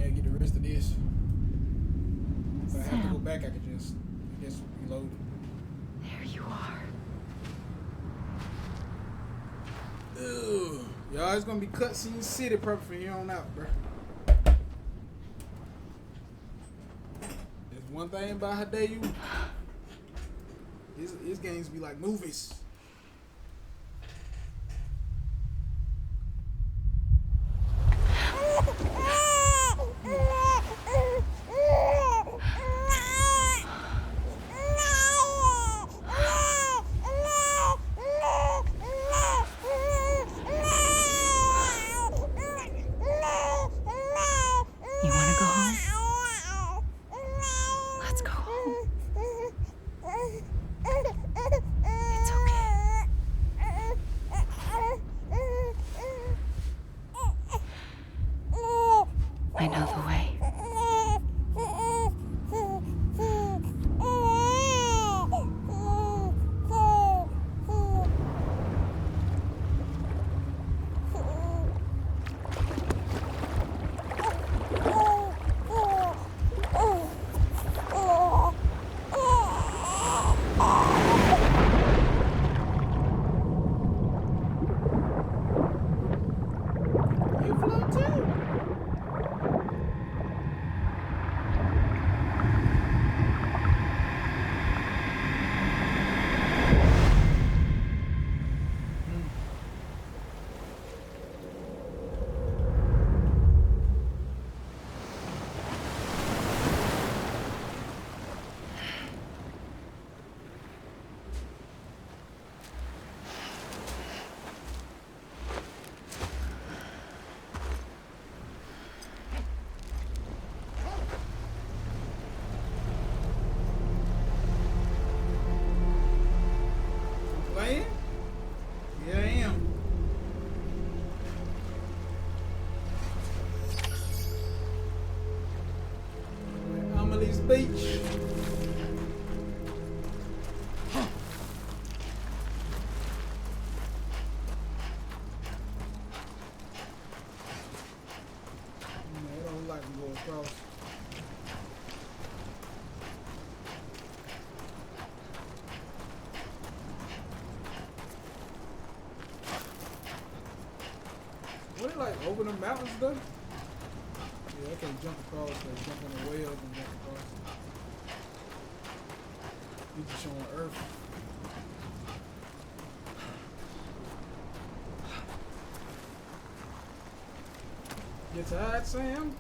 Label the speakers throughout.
Speaker 1: Yeah, get the rest of this. If I have to go
Speaker 2: Sam.
Speaker 1: back, I could just, I guess, reload it.
Speaker 2: There you are.
Speaker 1: Ugh. Y'all, it's gonna be cutscene city perfect from here on out, bro. There's one thing about Hideo. His games be like movies.
Speaker 2: You want to go home? Let's go home. It's okay. I know the way.
Speaker 1: You flew too. Playing? Yeah, I am. Amelie's Beach. I don't like to go across. What it like over the mountains though? Yeah, I can't jump across. They jump on the whales and jump across. You just showing Earth. You tired, Sam?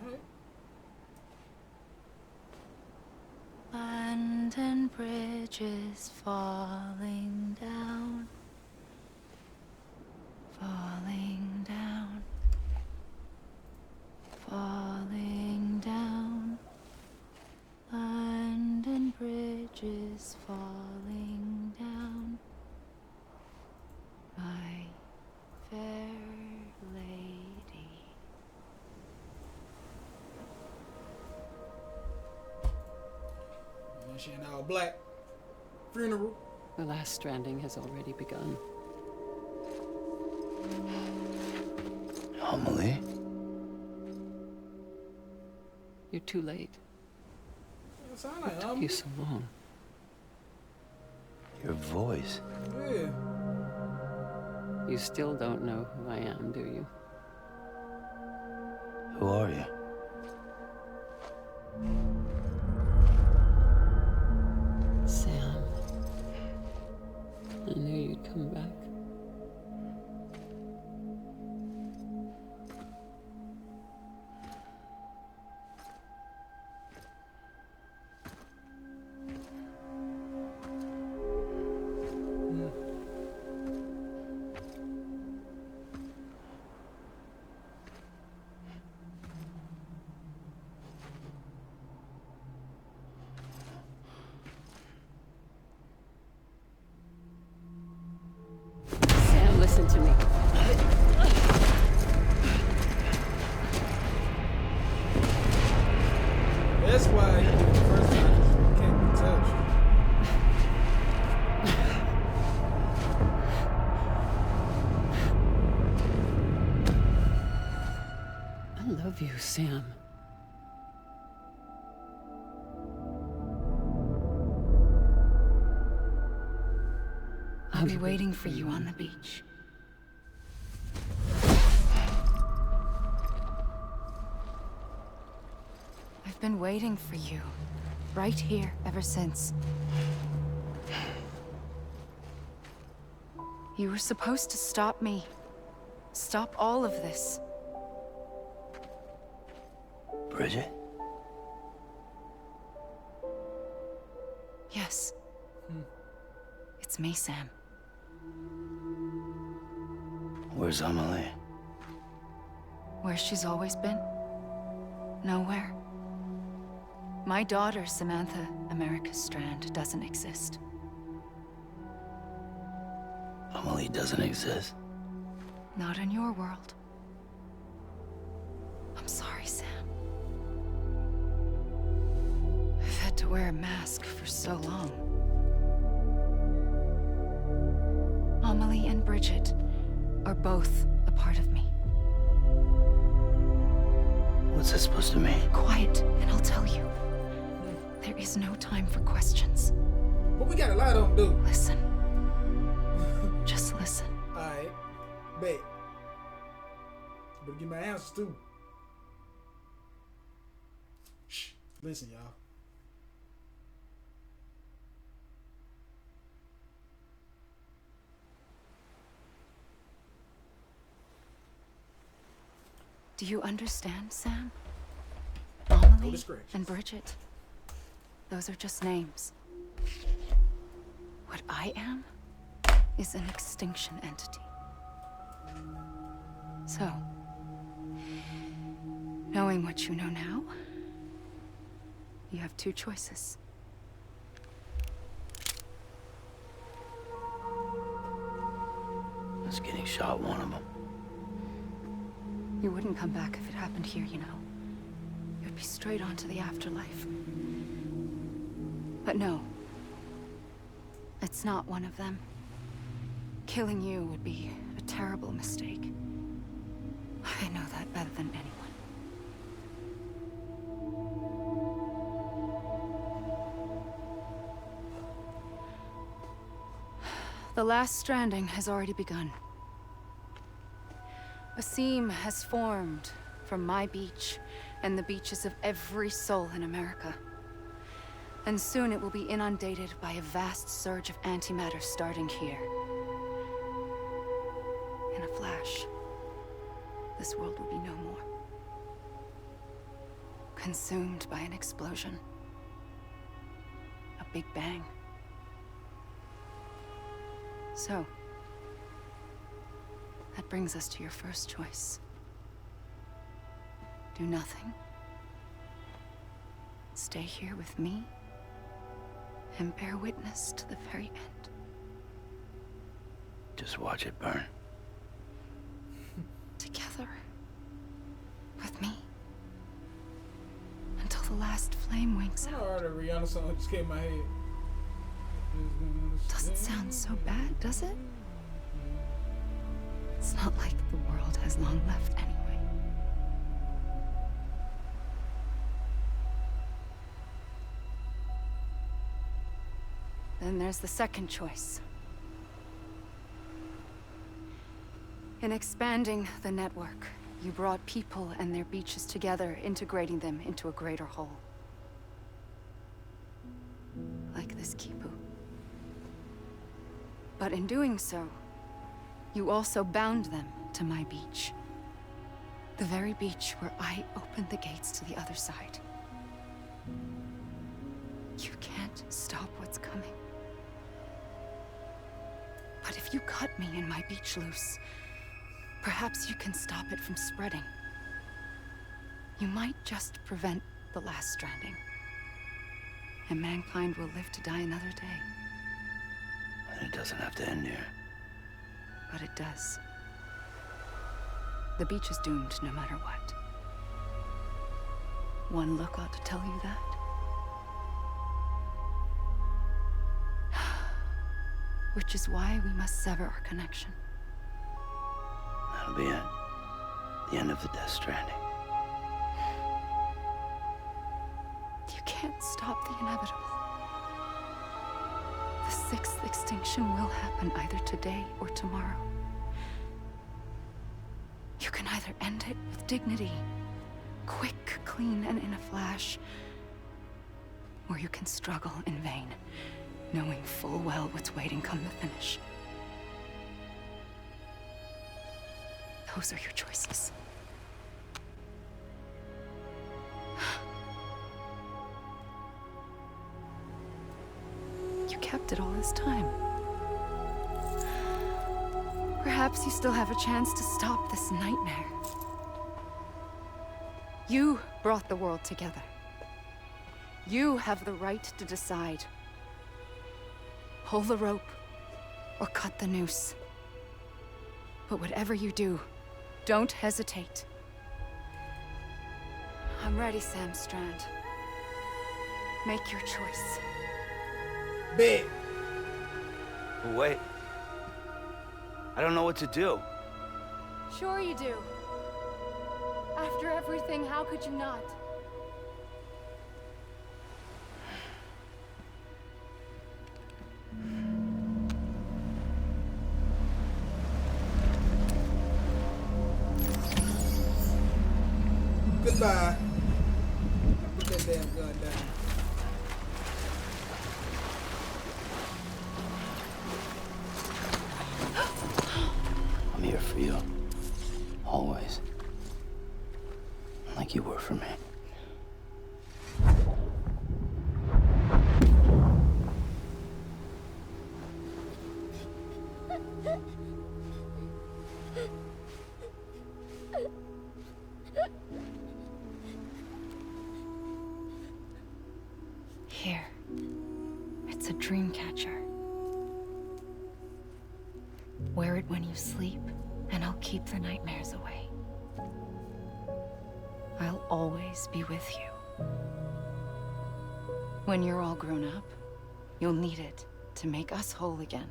Speaker 1: Alright.
Speaker 2: London Bridge is falling down. Falling down. Falling down. London Bridge is falling down. My fair lady.
Speaker 1: And she in all black. Funeral.
Speaker 3: The last stranding has already begun.
Speaker 4: Amelie?
Speaker 3: You're too late.
Speaker 1: It sound
Speaker 3: What
Speaker 1: like
Speaker 3: took you so long?
Speaker 4: Your voice.
Speaker 1: Yeah.
Speaker 3: You still don't know who I am, do you?
Speaker 4: Who are you?
Speaker 3: Sam. I knew you'd come back. love you, Sam.
Speaker 2: I'll be waiting for you on the beach. I've been waiting for you, right here, ever since. You were supposed to stop me. Stop all of this.
Speaker 4: Bridget?
Speaker 2: Yes. It's me, Sam.
Speaker 4: Where's Amelie?
Speaker 2: Where she's always been. Nowhere. My daughter, Samantha America Strand, doesn't exist.
Speaker 4: Amelie doesn't exist.
Speaker 2: Not in your world. I'm sorry, Sam. I've had to wear a mask for so long. Amelie and Bridget are both a part of me.
Speaker 4: What's that supposed to mean?
Speaker 2: Quiet, and I'll tell you. There is no time for questions.
Speaker 1: What we got a lot of them do?
Speaker 2: Listen. Just listen.
Speaker 1: Alright. Bet. Better get my answers too. Shh. Listen, y'all.
Speaker 2: Do you understand, Sam?
Speaker 1: No
Speaker 2: Amelie
Speaker 1: distractions.
Speaker 2: and Bridget. Those are just names. What I am is an extinction entity. So, knowing what you know now, you have two choices.
Speaker 4: Is getting shot one of them?
Speaker 2: You wouldn't come back if it happened here, you know. You'd be straight on to the afterlife. But no. It's not one of them. Killing you would be a terrible mistake. I know that better than anyone. The last stranding has already begun. A seam has formed from my beach and the beaches of every soul in America. And soon it will be inundated by a vast surge of antimatter starting here. In a flash, this world will be no more. Consumed by an explosion. A big bang. So, that brings us to your first choice. Do nothing. Stay here with me and bear witness to the very end.
Speaker 4: Just watch it burn.
Speaker 2: Together. With me. Until the last flame winks
Speaker 1: I
Speaker 2: out.
Speaker 1: heard a Rihanna song just came in my head.
Speaker 2: Doesn't sound so bad, does it? It's not like the world has long left anyway. Then there's the second choice. In expanding the network, you brought people and their beaches together, integrating them into a greater whole. Like this Kipu. But in doing so, you also bound them to my beach. The very beach where I opened the gates to the other side. You can't stop what's coming. But if you cut me and my beach loose, perhaps you can stop it from spreading. You might just prevent the last stranding. And mankind will live to die another day.
Speaker 4: And it doesn't have to end here.
Speaker 2: But it does. The beach is doomed no matter what. One look ought to tell you that. Which is why we must sever our connection.
Speaker 4: That'll be it. The end of the Death Stranding.
Speaker 2: can't stop the inevitable. The sixth extinction will happen either today or tomorrow. You can either end it with dignity, quick, clean, and in a flash, or you can struggle in vain, knowing full well what's waiting come the finish. Those are your choices. You kept it all this time. Perhaps you still have a chance to stop this nightmare. You brought the world together. You have the right to decide. Pull the rope or cut the noose. But whatever you do, don't hesitate. I'm ready, Sam Strand. Make your choice.
Speaker 1: Big.
Speaker 4: But wait. I don't know what to do.
Speaker 2: Sure you do. After everything, how could you not?
Speaker 1: Goodbye. Put that damn gun down.
Speaker 4: I'm here for you. Always. Like you were for me.
Speaker 2: Here. It's a dream catcher. Wear it when you sleep, and I'll keep the nightmares away. I'll always be with you. When you're all grown up, you'll need it to make us whole again.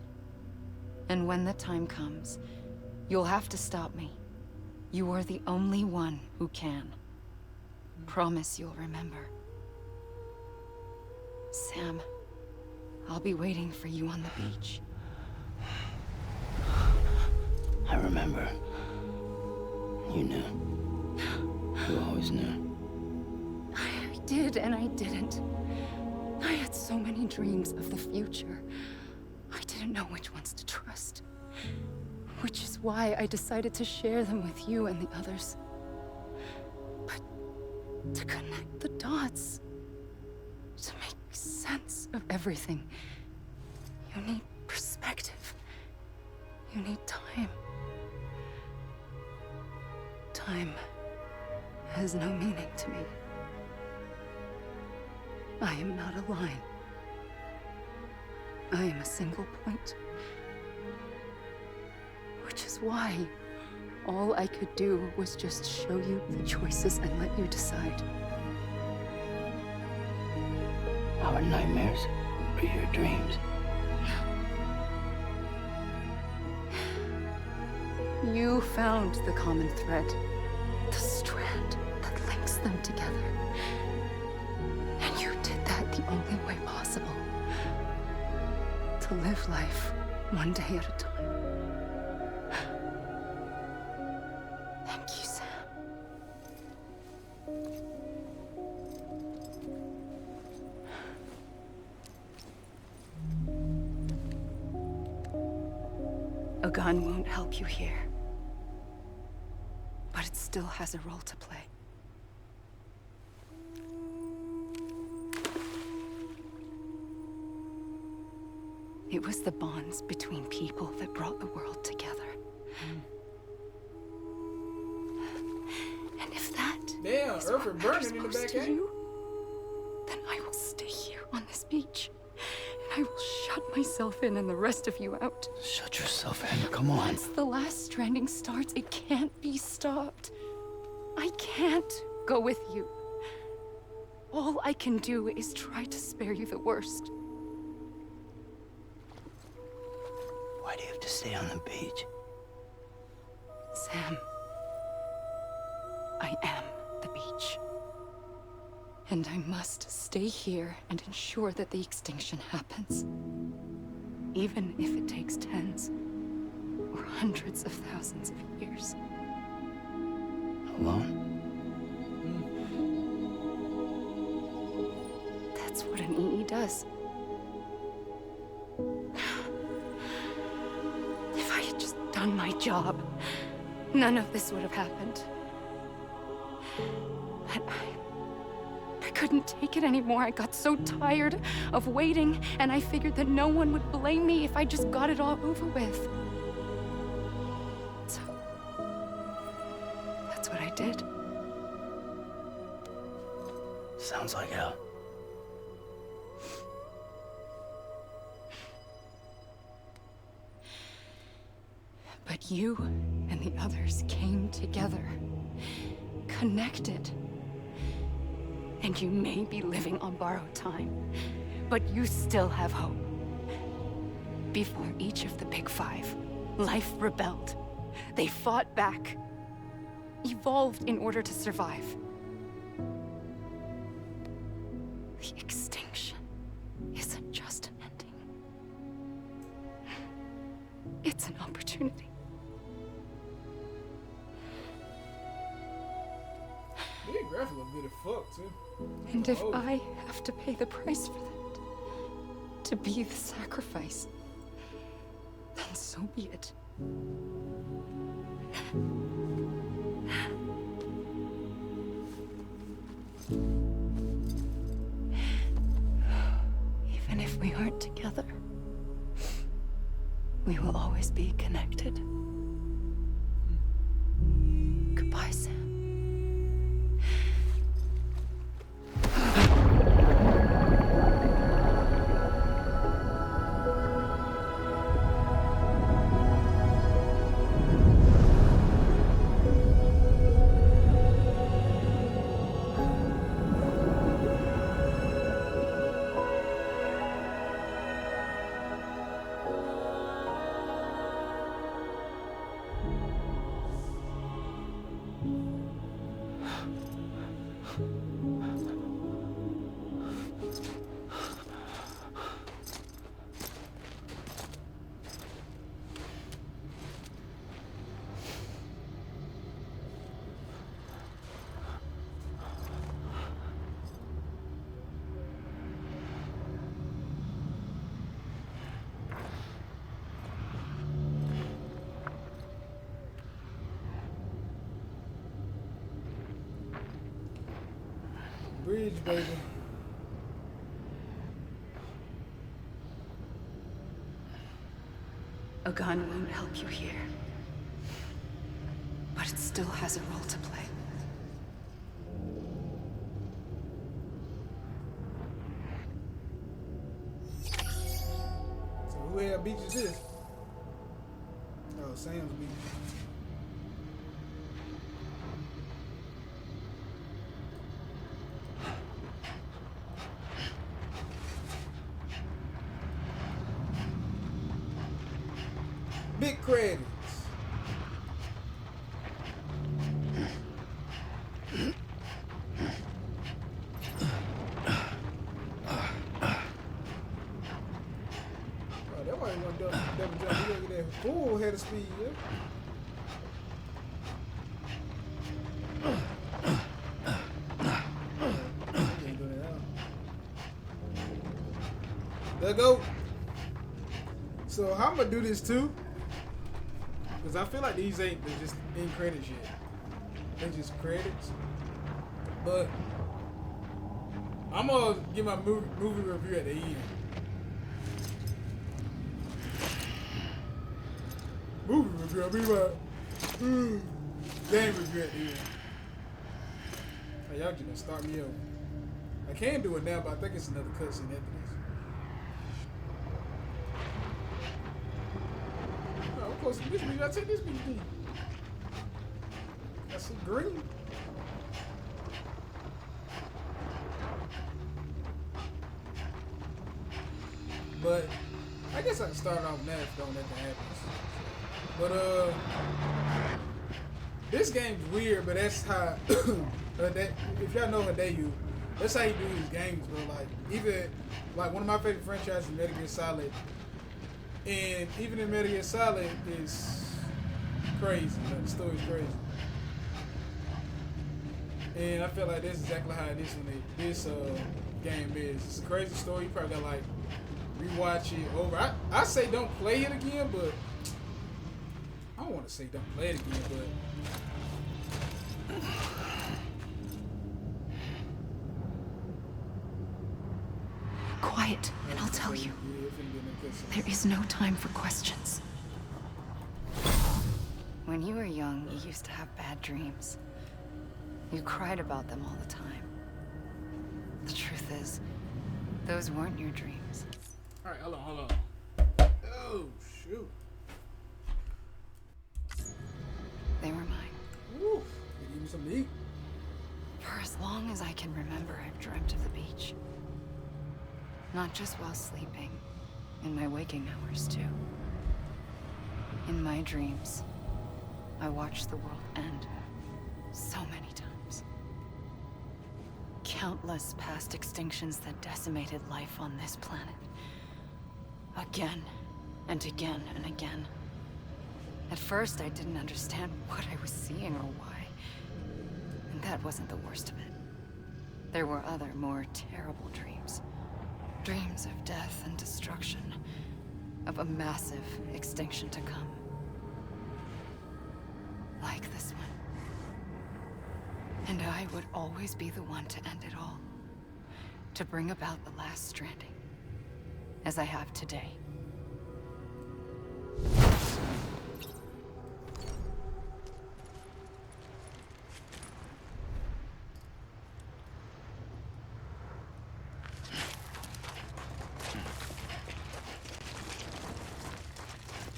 Speaker 2: And when the time comes, you'll have to stop me. You are the only one who can. Promise you'll remember. Sam, I'll be waiting for you on the beach.
Speaker 4: I remember. You knew. You always knew.
Speaker 2: I did and I didn't. I had so many dreams of the future. I didn't know which ones to trust. Which is why I decided to share them with you and the others. But to connect the dots, to make sense of everything, you need perspective. You need time. Time has no meaning to me. I am not a line. I am a single point. Which is why all I could do was just show you the choices and let you decide.
Speaker 4: Our nightmares are your dreams.
Speaker 2: You found the common thread, the strand that links them together. And you did that the only way possible. To live life one day at a time. Thank you, Sam. A gun won't help you here. But it still has a role to play. It was the bonds between people that brought the world together. And if that
Speaker 1: Damn,
Speaker 2: is
Speaker 1: Earth
Speaker 2: what
Speaker 1: is
Speaker 2: matters
Speaker 1: burning in the
Speaker 2: most
Speaker 1: back
Speaker 2: to
Speaker 1: end.
Speaker 2: you, then I will stay here on this beach. And I will shut myself in and the rest of you out.
Speaker 4: Shut yourself in. Come on.
Speaker 2: Once the last stranding starts, it can't be stopped. I can't go with you. All I can do is try to spare you the worst.
Speaker 4: Why do you have to stay on the beach?
Speaker 2: Sam, I am the beach. And I must stay here and ensure that the extinction happens. Even if it takes tens or hundreds of thousands of years.
Speaker 4: Alone?
Speaker 2: That's what an EE does. If I had just done my job, none of this would have happened. But I couldn't take it anymore. I got so tired of waiting, and I figured that no one would blame me if I just got it all over with. So, that's what I did.
Speaker 4: Sounds like hell.
Speaker 2: But you and the others came together, connected. And you may be living on borrowed time, but you still have hope. Before each of the Big Five, life rebelled. They fought back, evolved in order to survive. The extinction isn't just an ending. It's an opportunity.
Speaker 1: Yeah, graphic look good as fuck too.
Speaker 2: And if I have to pay the price for that, to be the sacrifice, then so be it. Even if we aren't together, we will always be connected. Goodbye, Sam.
Speaker 1: Bridge, baby.
Speaker 2: A gun won't help you here, but it still has a role to play.
Speaker 1: So who the hell beach is this? Oh, Sam's beach. Big credits. Oh, that might want to double jump. You gotta get that full head of speed, yeah? Can't do that now. Let go. So how I'm gonna do this too? Because I feel like these ain't they're just in credits yet. They're just credits. But I'm gonna give my movie review at the end. Movie review, I mean my game review at the end. Hey, y'all just start me over. I can do it now, but I think it's another cutscene after this. Oh, of course, this week I take this week then. I see green. But I guess I can start off now if don't let that happen. But this game's weird, but that's how that if y'all know Hideo, That's how he do his games, bro. Like even like one of my favorite franchises is Metal Gear Solid, and even in Metal Gear Solid is crazy. Like the story's crazy, and I feel like that's exactly how this game is. It's a crazy story. You probably gotta like rewatch it over. I say don't play it again, but I don't want to say don't play it again, but.
Speaker 2: Quiet, and I'll tell you. There is no time for questions. When you were young, you used to have bad dreams. You cried about them all the time. The truth is, those weren't your dreams.
Speaker 1: Alright, hold on. Oh, shoot.
Speaker 2: They were mine.
Speaker 1: Woo, they give me some meat.
Speaker 2: For as long as I can remember, I've dreamt of the beach. Not just while sleeping, in my waking hours too. In my dreams, I watched the world end so many times. Countless past extinctions that decimated life on this planet. Again and again and again. At first, I didn't understand what I was seeing or why. And that wasn't the worst of it. There were other, more terrible dreams. Dreams of death and destruction. Of a massive extinction to come. Like this one. And I would always be the one to end it all. To bring about the last stranding. As I have today.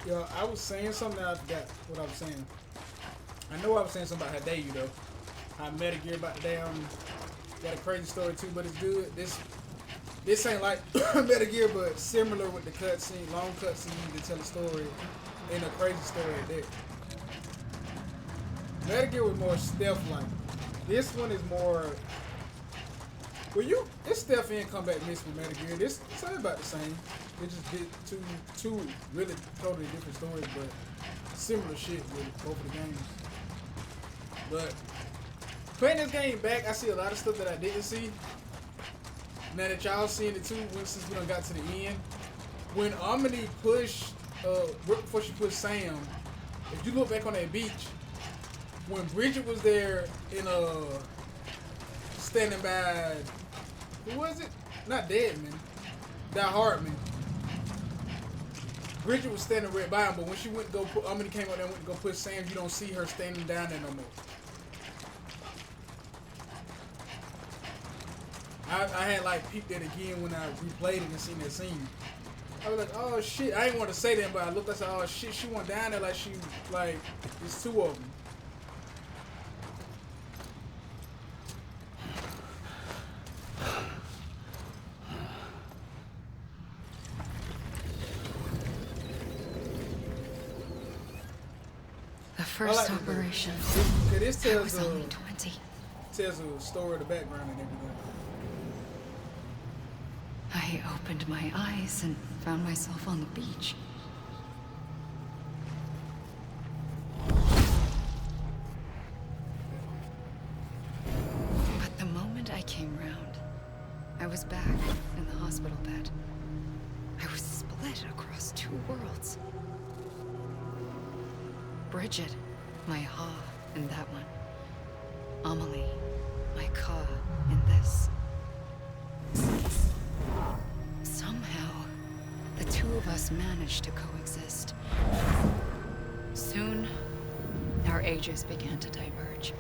Speaker 1: Yo, I was saying something that I forgot what I was saying. I know I was saying something about how dare you though. How Metal Gear about the damn got a crazy story too, but it's good. This ain't like Metal Gear, but similar with the cutscene, long cutscene to tell a story and a crazy story at that. Metal Gear was more stealth-like. This one is more. Well, it's stealth and combat mixed with Metal Gear. This it's all about the same. They just did two really totally different stories, but similar shit with both of the games. But playing this game back, I see a lot of stuff that I didn't see. Now that y'all seeing it too, since we done got to the end. When Amelie pushed, right before she pushed Sam, if you look back on that beach, when Bridget was there in standing by, who was it? Not Deadman, Die Hardman. Bridget was standing right by him, but when she went to go put, Amelie came out there and went to go push Sam, you don't see her standing down there no more. I had like peeped that again when I replayed it and seen that scene. I was like, oh shit, I didn't want to say that, but I looked, I said, oh shit, she went down there like it's two of them.
Speaker 2: The first operation.
Speaker 1: This
Speaker 2: I was only 20.
Speaker 1: Tells a story of the background and everything.
Speaker 2: I opened my eyes and found myself on the beach. But the moment I came round, I was back in the hospital bed. I was split across two worlds. Bridget, my Ha in that one. Amelie, my Ka in this. Somehow, the two of us managed to coexist. Soon, our ages began to diverge.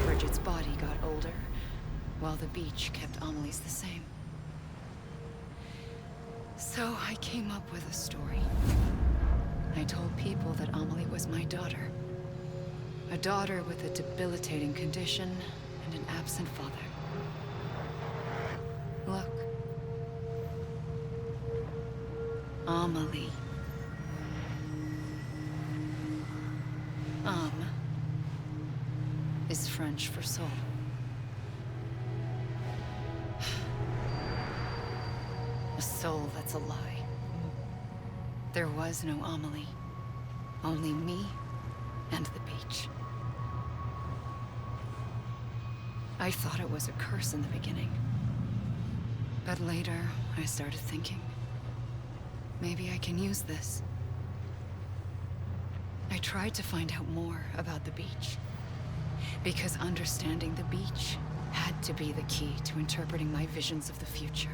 Speaker 2: Bridget's body got older, while the beach kept Amelie's the same. So I came up with a story. I told people that Amelie was my daughter. A daughter with a debilitating condition and an absent father. Look. Amelie. Is French for soul. that's a lie. There was no Amelie. Only me and the beach. I thought it was a curse in the beginning. But later, I started thinking, maybe I can use this. I tried to find out more about the beach. Because understanding the beach had to be the key to interpreting my visions of the future.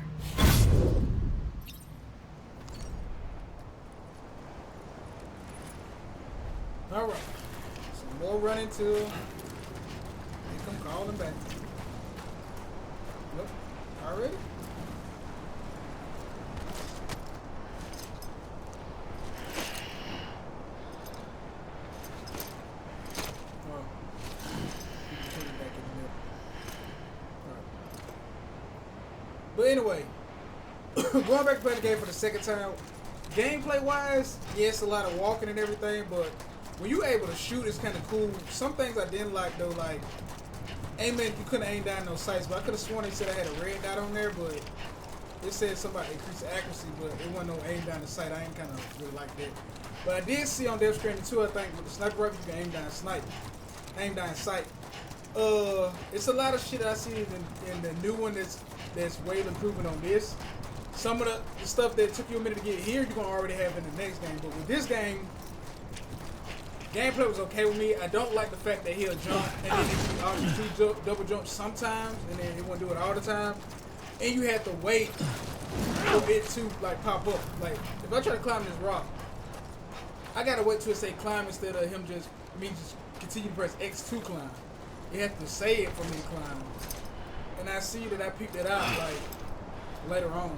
Speaker 1: Alright. Some more running till they come calling back. Yep. Already? But anyway, going back to play the game for the second time, gameplay wise, yes, a lot of walking and everything, but when you're able to shoot, it's kind of cool. Some things I didn't like though, like aiming, you couldn't aim down those sights, but I could have sworn they said I had a red dot on there, but it said somebody increased accuracy, but it wasn't no aim down the sight. I ain't kind of really like that. But I did see on Death Stranding 2, I think, with the sniper rifle, you can aim down sight. It's a lot of shit I see in the new one that's way improving on this. Some of the stuff that took you a minute to get here, you're gonna already have in the next game. But with this game, gameplay was okay with me. I don't like the fact that he'll jump and then he double jump sometimes, and then he won't do it all the time. And you have to wait for it to like pop up. Like if I try to climb this rock, I gotta wait till it say climb instead of me just continue to press X to climb. You have to say it for me to climb. And I see that I picked it out like later on.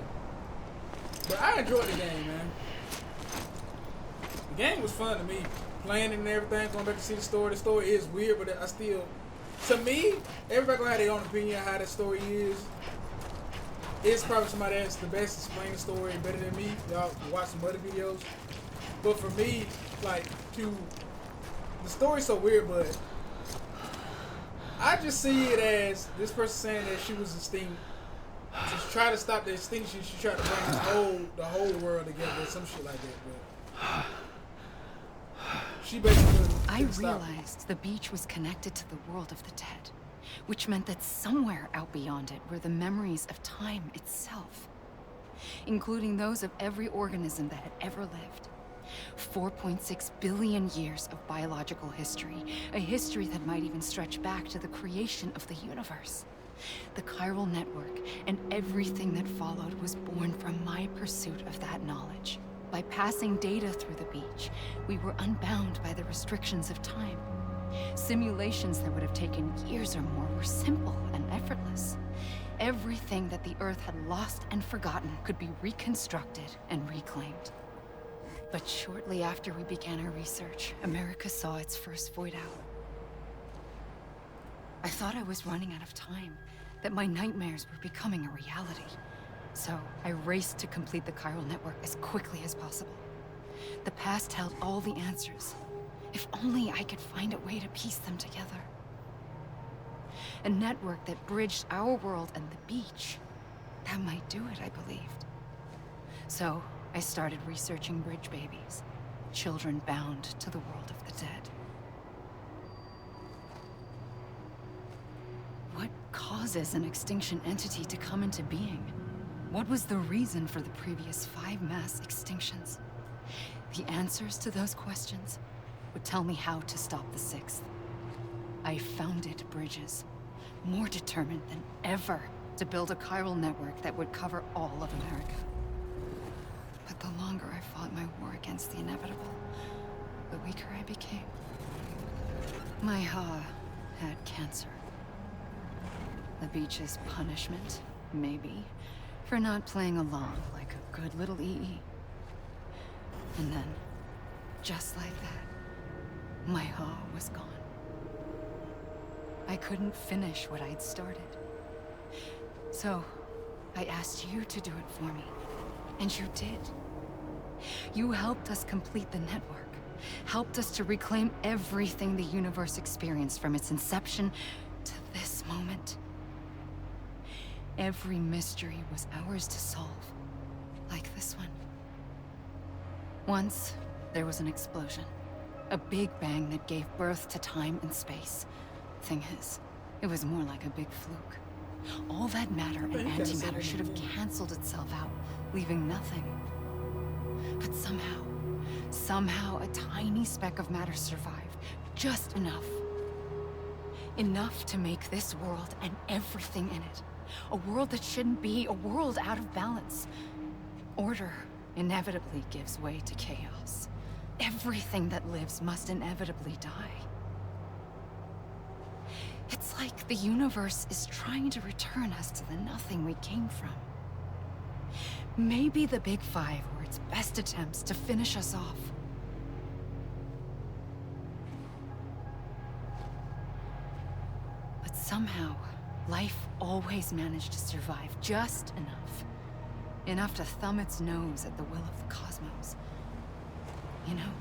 Speaker 1: But I enjoyed the game, man. The game was fun to me. Playing it and everything, going back to see the story. The story is weird, but I still, to me, everybody gonna have their own opinion on how that story is. It's probably somebody that's the best to explain the story better than me. Y'all can watch some other videos. But for me, like, the story's so weird, but I just see it as this person saying that she was extinct. To try to stop the extinction, she tried to bring the whole world together, some shit like that. But she basically
Speaker 2: I realized the beach was connected to the world of the dead, which meant that somewhere out beyond it were the memories of time itself, including those of every organism that had ever lived. 4.6 billion years of biological history, a history that might even stretch back to the creation of the universe. The chiral network and everything that followed was born from my pursuit of that knowledge. By passing data through the beach, we were unbound by the restrictions of time. Simulations that would have taken years or more were simple and effortless. Everything that the Earth had lost and forgotten could be reconstructed and reclaimed. But shortly after we began our research, America saw its first void out. I thought I was running out of time, that my nightmares were becoming a reality. So I raced to complete the chiral network as quickly as possible. The past held all the answers. If only I could find a way to piece them together. A network that bridged our world and the beach. That might do it, I believed. So I started researching bridge babies, children bound to the world of the dead. What causes an extinction entity to come into being? What was the reason for the previous 5 mass extinctions? The answers to those questions would tell me how to stop the 6th. I founded bridges, more determined than ever to build a chiral network that would cover all of America. But the longer I fought my war against the inevitable, the weaker I became. My Ha had cancer. The beach's punishment, maybe, for not playing along like a good little EE. And then, just like that, my Ha was gone. I couldn't finish what I'd started. So, I asked you to do it for me. And you did. You helped us complete the network. Helped us to reclaim everything the universe experienced from its inception to this moment. Every mystery was ours to solve. Like this one. Once, there was an explosion. A big bang that gave birth to time and space. Thing is, it was more like a big fluke. All that matter and antimatter should have canceled itself out, leaving nothing. But somehow a tiny speck of matter survived. Just enough. Enough to make this world and everything in it. A world that shouldn't be, a world out of balance. Order inevitably gives way to chaos. Everything that lives must inevitably die. It's like the universe is trying to return us to the nothing we came from. Maybe the Big Five were its best attempts to finish us off. But somehow, life always managed to survive just enough. Enough to thumb its nose at the will of the cosmos. You know,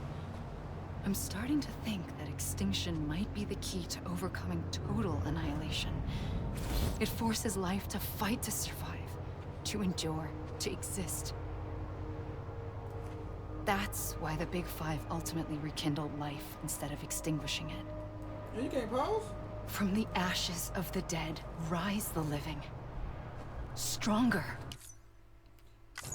Speaker 2: I'm starting to think that extinction might be the key to overcoming total annihilation. It forces life to fight to survive, to endure, to exist. That's why the Big Five ultimately rekindled life instead of extinguishing it.
Speaker 1: You can't pause?
Speaker 2: From the ashes of the dead, rise the living. Stronger.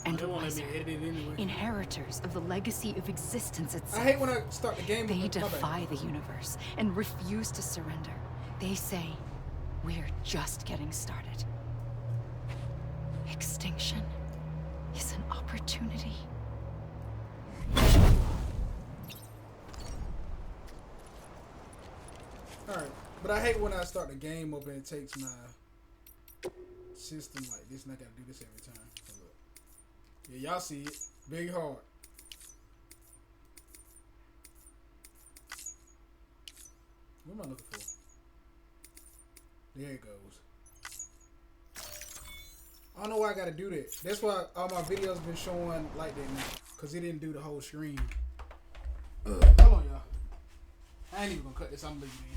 Speaker 2: And
Speaker 1: They won't let me
Speaker 2: wiser.
Speaker 1: edit it anyway.
Speaker 2: Inheritors of the legacy of existence itself.
Speaker 1: I hate when I start the game.
Speaker 2: They
Speaker 1: with the-
Speaker 2: defy the universe and refuse to surrender. They say, we're just getting started. Extinction is an opportunity.
Speaker 1: Alright, but I hate when I start the game up and it takes my system like this and I gotta do this every time. So look. Yeah, y'all see it. Big hard. What am I looking for? There it goes. I don't know why I gotta do that. That's why all my videos been showing like that now. Cause it didn't do the whole screen. Hold on, y'all. I ain't even gonna cut this. I'm leaving in.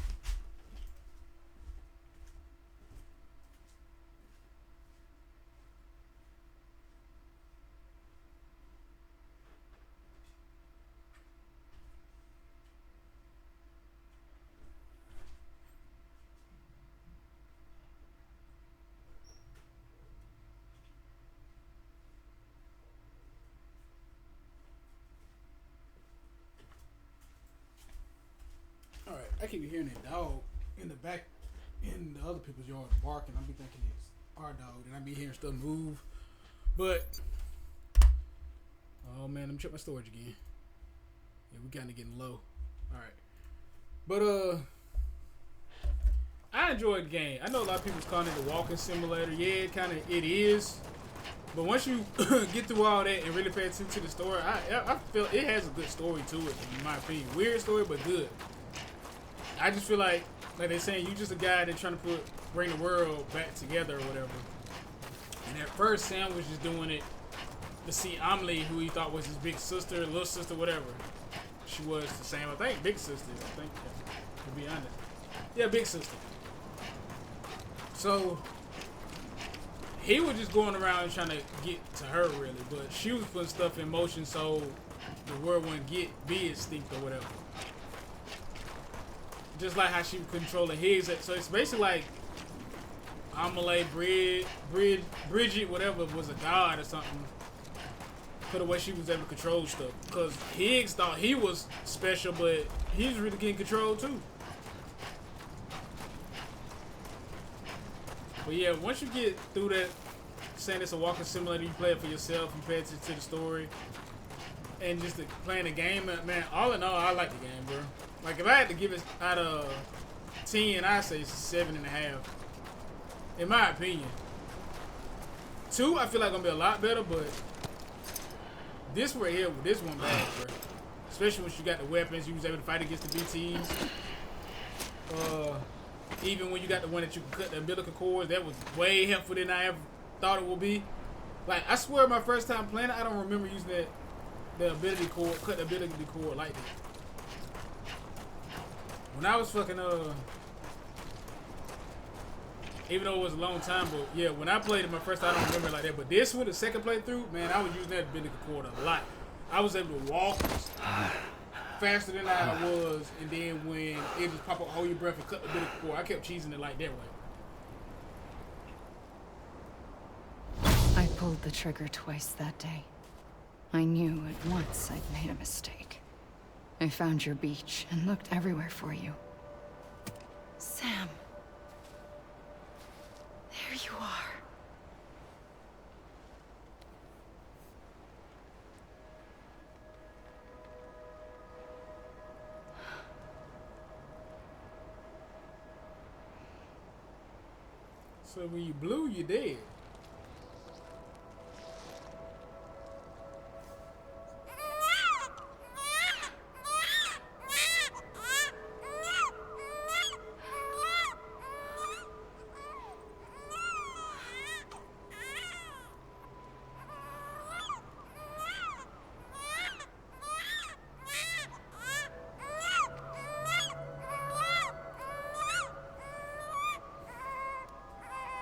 Speaker 1: Alright, I keep hearing that dog in the back in the other people's yard barking. I be thinking it's our dog, and I be hearing stuff move. But oh man, let me check my storage again. Yeah, we kinda getting low. Alright. But I enjoyed the game. I know a lot of people's calling it a walking simulator. Yeah, it is. But once you get through all that and really pay attention to the story, I feel it has a good story to it, in my opinion. Weird story, but good. I just feel like they're saying, you just a guy that's trying to bring the world back together or whatever. And at first, Sam was just doing it to see Amelie, who he thought was his big sister, little sister, whatever. She was the same, I think, big sister. I think, to be honest, yeah, big sister. So he was just going around trying to get to her, really, but she was putting stuff in motion so the world wouldn't be extinct or whatever. Just like how she was controlling his. So it's basically like Amelie, Bridget, whatever, was a god or something. For the way she was able to control stuff. Because Higgs thought he was special, but he was really getting control too. But yeah, once you get through that, saying it's a walking simulator, you play it for yourself, you pay attention to the story, and just playing the game, man, all in all, I like the game, bro. Like, if I had to give it out of 10, I'd say it's a 7.5. In my opinion. 2, I feel like gonna be a lot better, but this right here, this one bad, bro. Especially when you got the weapons, you was able to fight against the BTs. Even when you got the one that you could cut the umbilical cords, that was way helpful than I ever thought it would be. Like, I swear my first time playing it, I don't remember using the ability cord, cut the ability cord like that. When I was fucking Even though it was a long time, but yeah, when I played it my first time, I don't remember it like that. But this one, the second playthrough, man, I was using that umbilical cord a lot. I was able to walk faster than I was, and then when it just pop up, hold your breath and cut the umbilical cord, I kept cheesing it like that way.
Speaker 2: I pulled the trigger twice that day. I knew at once I'd made a mistake. I found your beach and looked everywhere for you. Sam. There you are.
Speaker 1: So when you blew, you're dead.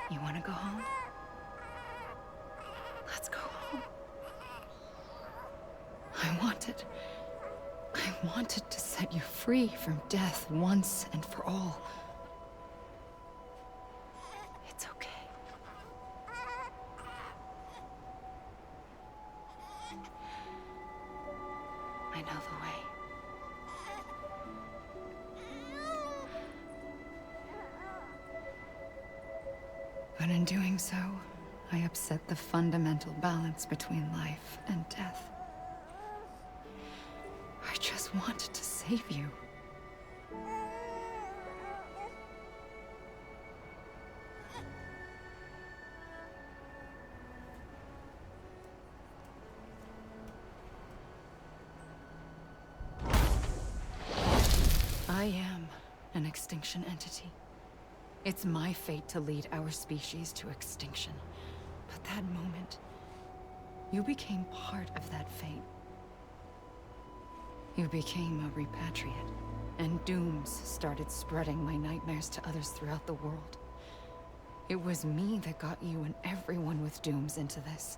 Speaker 2: You want to go home? Let's go home. I wanted to set you free from death once and for all. It's okay. I know the way. But in doing so, I upset the fundamental balance between life and death. I just wanted to save you. I am an extinction entity. It's my fate to lead our species to extinction. But that moment, you became part of that fate. You became a repatriate, and dooms started spreading my nightmares to others throughout the world. It was me that got you and everyone with dooms into this.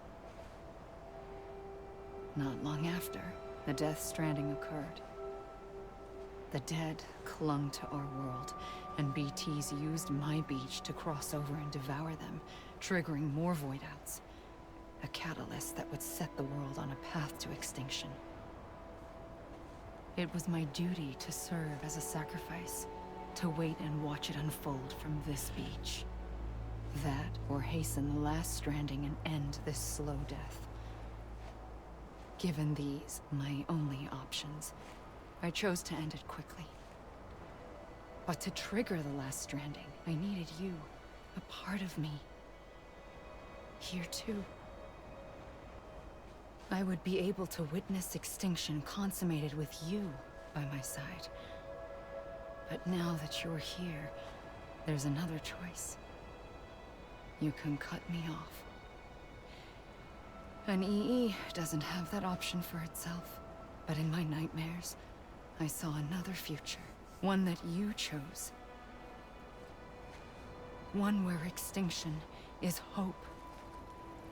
Speaker 2: Not long after, the Death Stranding occurred. The dead clung to our world, and BTs used my beach to cross over and devour them, triggering more void outs. A catalyst that would set the world on a path to extinction. It was my duty to serve as a sacrifice, to wait and watch it unfold from this beach. That, or hasten the last stranding and end this slow death. Given these, my only options, I chose to end it quickly. But to trigger the last stranding, I needed you, a part of me. Here too. I would be able to witness extinction consummated with you by my side. But now that you're here, there's another choice. You can cut me off. An EE doesn't have that option for itself. But in my nightmares, I saw another future. One that you chose. One where extinction is hope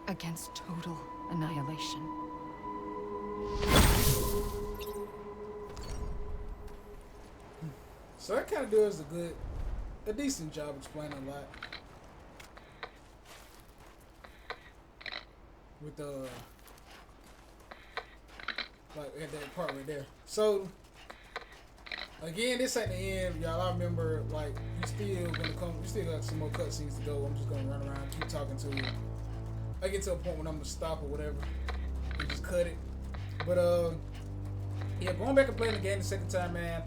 Speaker 2: against total annihilation.
Speaker 1: So that kind of does a decent job explaining a lot. With like at that part right there. So again, this ain't the end, y'all. I remember like we still got some more cutscenes to go. I'm just gonna run around, keep talking to you. I get to a point when I'm gonna stop or whatever and just cut it. But yeah, going back and playing the game the second time, man,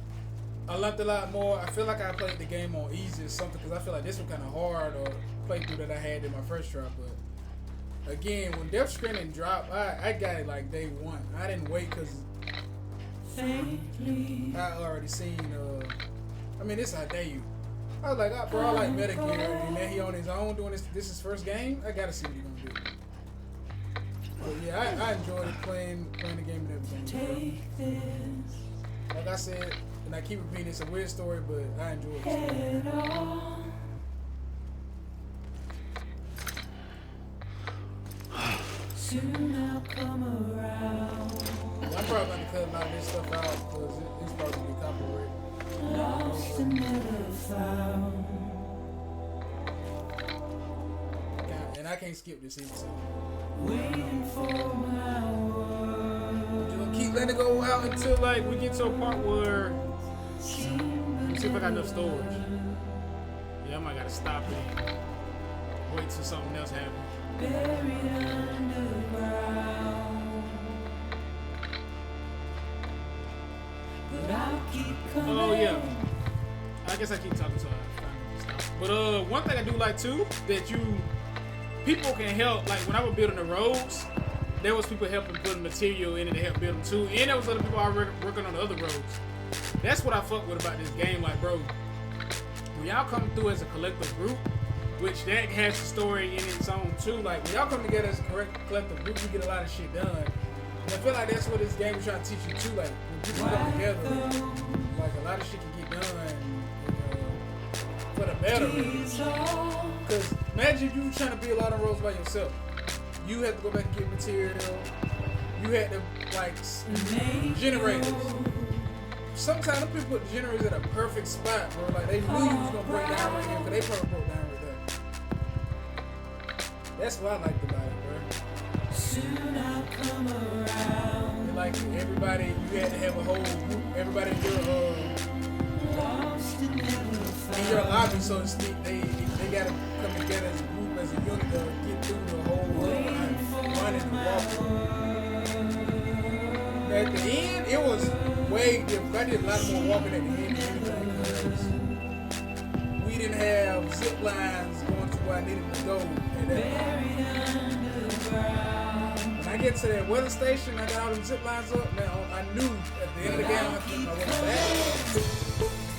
Speaker 1: I learned a lot more. I feel like I played the game on easy or something because I feel like this was kind of hard or playthrough that I had in my first try. But again, when Death Stranding dropped, I got it like day one. I didn't wait because I already seen. I mean, this I dare you. I was like, bro, I like Metal Gear, and then he on his own doing this. This is his first game. I gotta see what he gonna do. But yeah, I enjoyed it playing the game and everything. Like I said, and I keep repeating, it's a weird story, but I enjoyed it.
Speaker 5: Soon I'll come around.
Speaker 1: I'm probably going to cut a lot of this stuff out because it's probably going to be copyrighted.
Speaker 5: Lost and never found.
Speaker 1: And I can't skip this either. So.
Speaker 5: Waiting for my word.
Speaker 1: Just gonna keep letting it go out until like we get to a part where. Let me see if I got enough storage. Yeah, I might gotta stop it. Wait till something else happens.
Speaker 5: Buried underground. But I'll keep coming.
Speaker 1: Oh yeah. I guess I keep talking so I finally stop. But one thing I do like too that people can help. Like when I was building the roads, there was people helping put material in it to help build them too, and there was other people already working on the other roads. That's what I fuck with about this game. Like, bro, when y'all come through as a collective group, which that has the story in its own too. Like when y'all come together as a collective group, you get a lot of shit done. And I feel like that's what this game is trying to teach you too. Like when people come together, like a lot of shit can get done for the better. Because imagine if you trying to build a lot of roads by yourself. You had to go back and get material. You had to like generators. Sometimes the people put the generators at a perfect spot, bro. Like they knew you was gonna break down right here, but they probably broke down right there. That's what I liked about it, bro.
Speaker 5: Soon I'll come around.
Speaker 1: And like everybody, you had to have a whole group. Everybody in your
Speaker 5: Lost and never
Speaker 1: in your
Speaker 5: found.
Speaker 1: lobby, so to speak, they gotta come together as a group, as a unit to get through the whole running and walking. At the end, it was way different. I did a lot more walking at the end anyway, because we didn't have zip lines going to where I needed to go. And when I get to that weather station, I got all them zip lines up. Man, I knew at the end of the game I went back.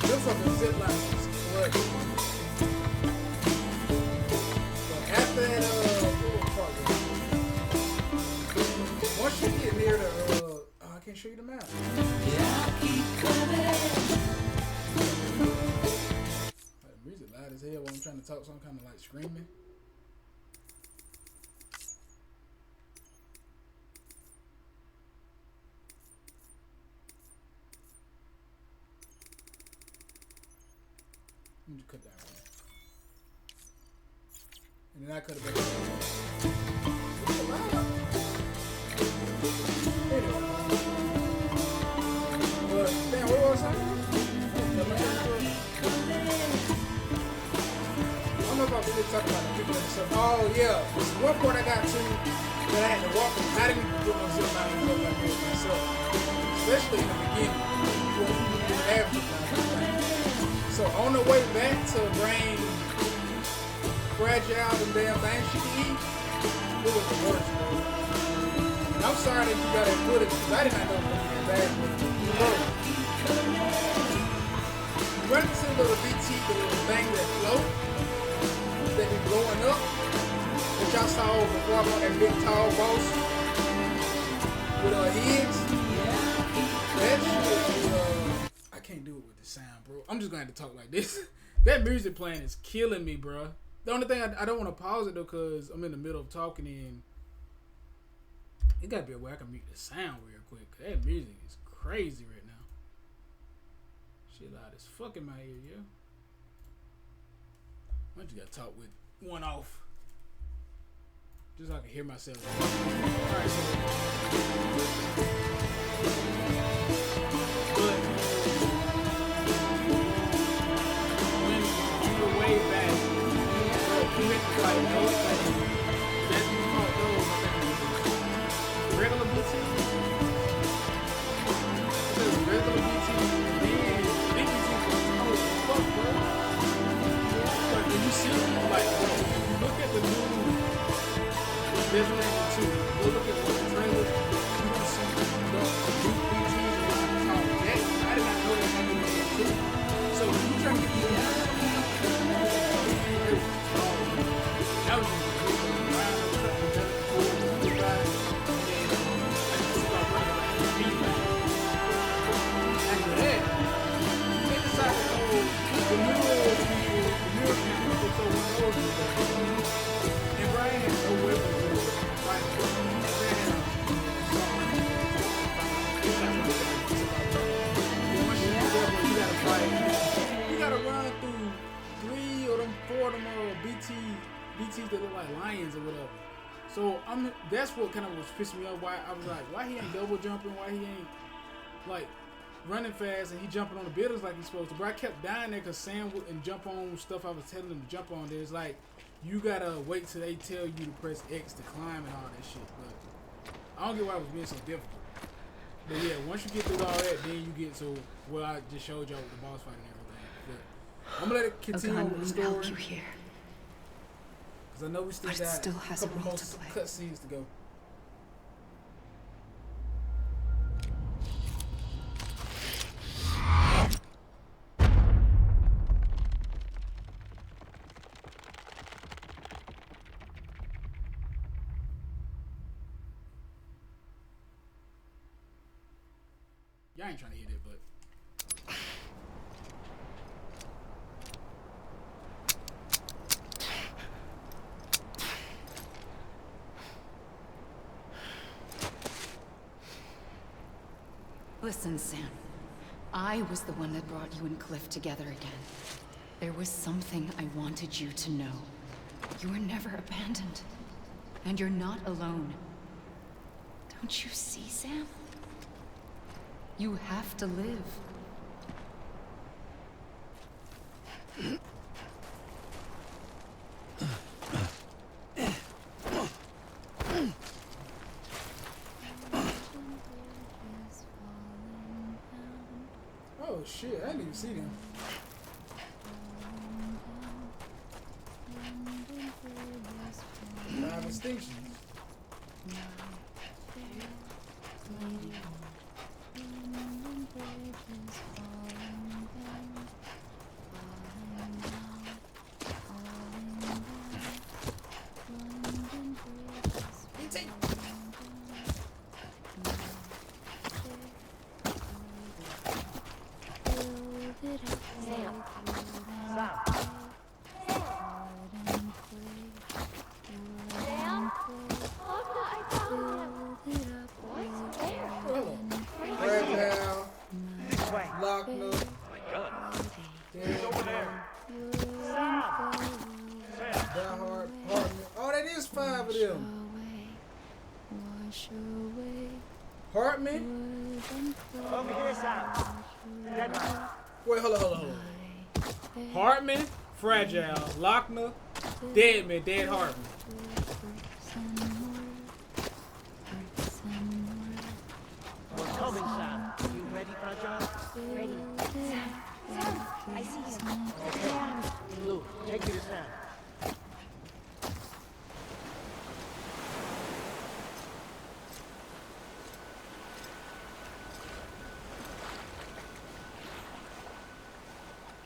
Speaker 1: Them fucking zip lines was clutch. But after that, once you get near the, I can't show you the map.
Speaker 5: I'll keep coming.
Speaker 1: The music loud as hell when I'm trying to talk, so I'm kind of like screaming. Let me just cut that one. And then I cut it back. Anyway. But, damn, what was I? I don't know if I really talk about the people and stuff. Oh, yeah. There's one part I got to that I had to walk on. I didn't even put no zip line and stuff like that myself. Especially in the beginning. When you do average line. So on the way back to bring Fragile and damn things she can eat, it was the worst, bro. And I'm sorry that you got that footage because I did not know it was that bad. Bro, you run into the little BT, the little thing that float, that be blowing up, that y'all saw before I'm on that big tall boss with heads. That shit, I can't do it with the sound, bro. I'm just gonna have to talk like this. That music playing is killing me, bro. The only thing I don't want to pause it though, cause I'm in the middle of talking and it gotta be a way I can mute the sound real quick. That music is crazy right now. Shit loud as fuck in my ear, yo. I just gotta talk with one off, just so I can hear myself. All right, so. But when on the way back, you hit the like those things. That's what you call those things. Regular BT. It says regular BT, and then big BT was cold as fuck, bro. But when you see, like, bro, if you look at the new Resident Evil 2, go look at what the trailers, you gonna see the new BT. I trees that look like lions or whatever. So that's what kind of was pissing me off. Why I was like, why he ain't double jumping? Why he ain't like running fast and he jumping on the buildings like he's supposed to? But I kept dying there because Sam wouldn't jump on stuff I was telling him to jump on. There's like, you gotta wait till they tell you to press X to climb and all that shit. But I don't get why it was being so difficult. But yeah, once you get through all that, then you get to where I just showed y'all with the boss fight and everything. But I'm gonna let it continue on with the story.
Speaker 2: Help you here.
Speaker 1: Because I know we still
Speaker 2: But it
Speaker 1: got
Speaker 2: still
Speaker 1: a
Speaker 2: has a
Speaker 1: couple
Speaker 2: role
Speaker 1: more
Speaker 2: to play.
Speaker 1: cutscenes to go. Y'all ain't trying to hit it, but
Speaker 2: Listen, Sam. I was the one that brought you and Cliff together again. There was something I wanted you to know. You were never abandoned. And you're not alone. Don't you see, Sam? You have to live.
Speaker 1: oh shit, I didn't even see them. Five extinctions. Fragile, Lochner, Hartman. Oh, that is five of them. Hartman? Wait, hold on. Hartman, Fragile, Lochner, Deadman, Dead Hartman.
Speaker 6: Coming, Sam. You ready, Fragile? Ready. Sam, I see him. Okay. Blue, take you to Sam.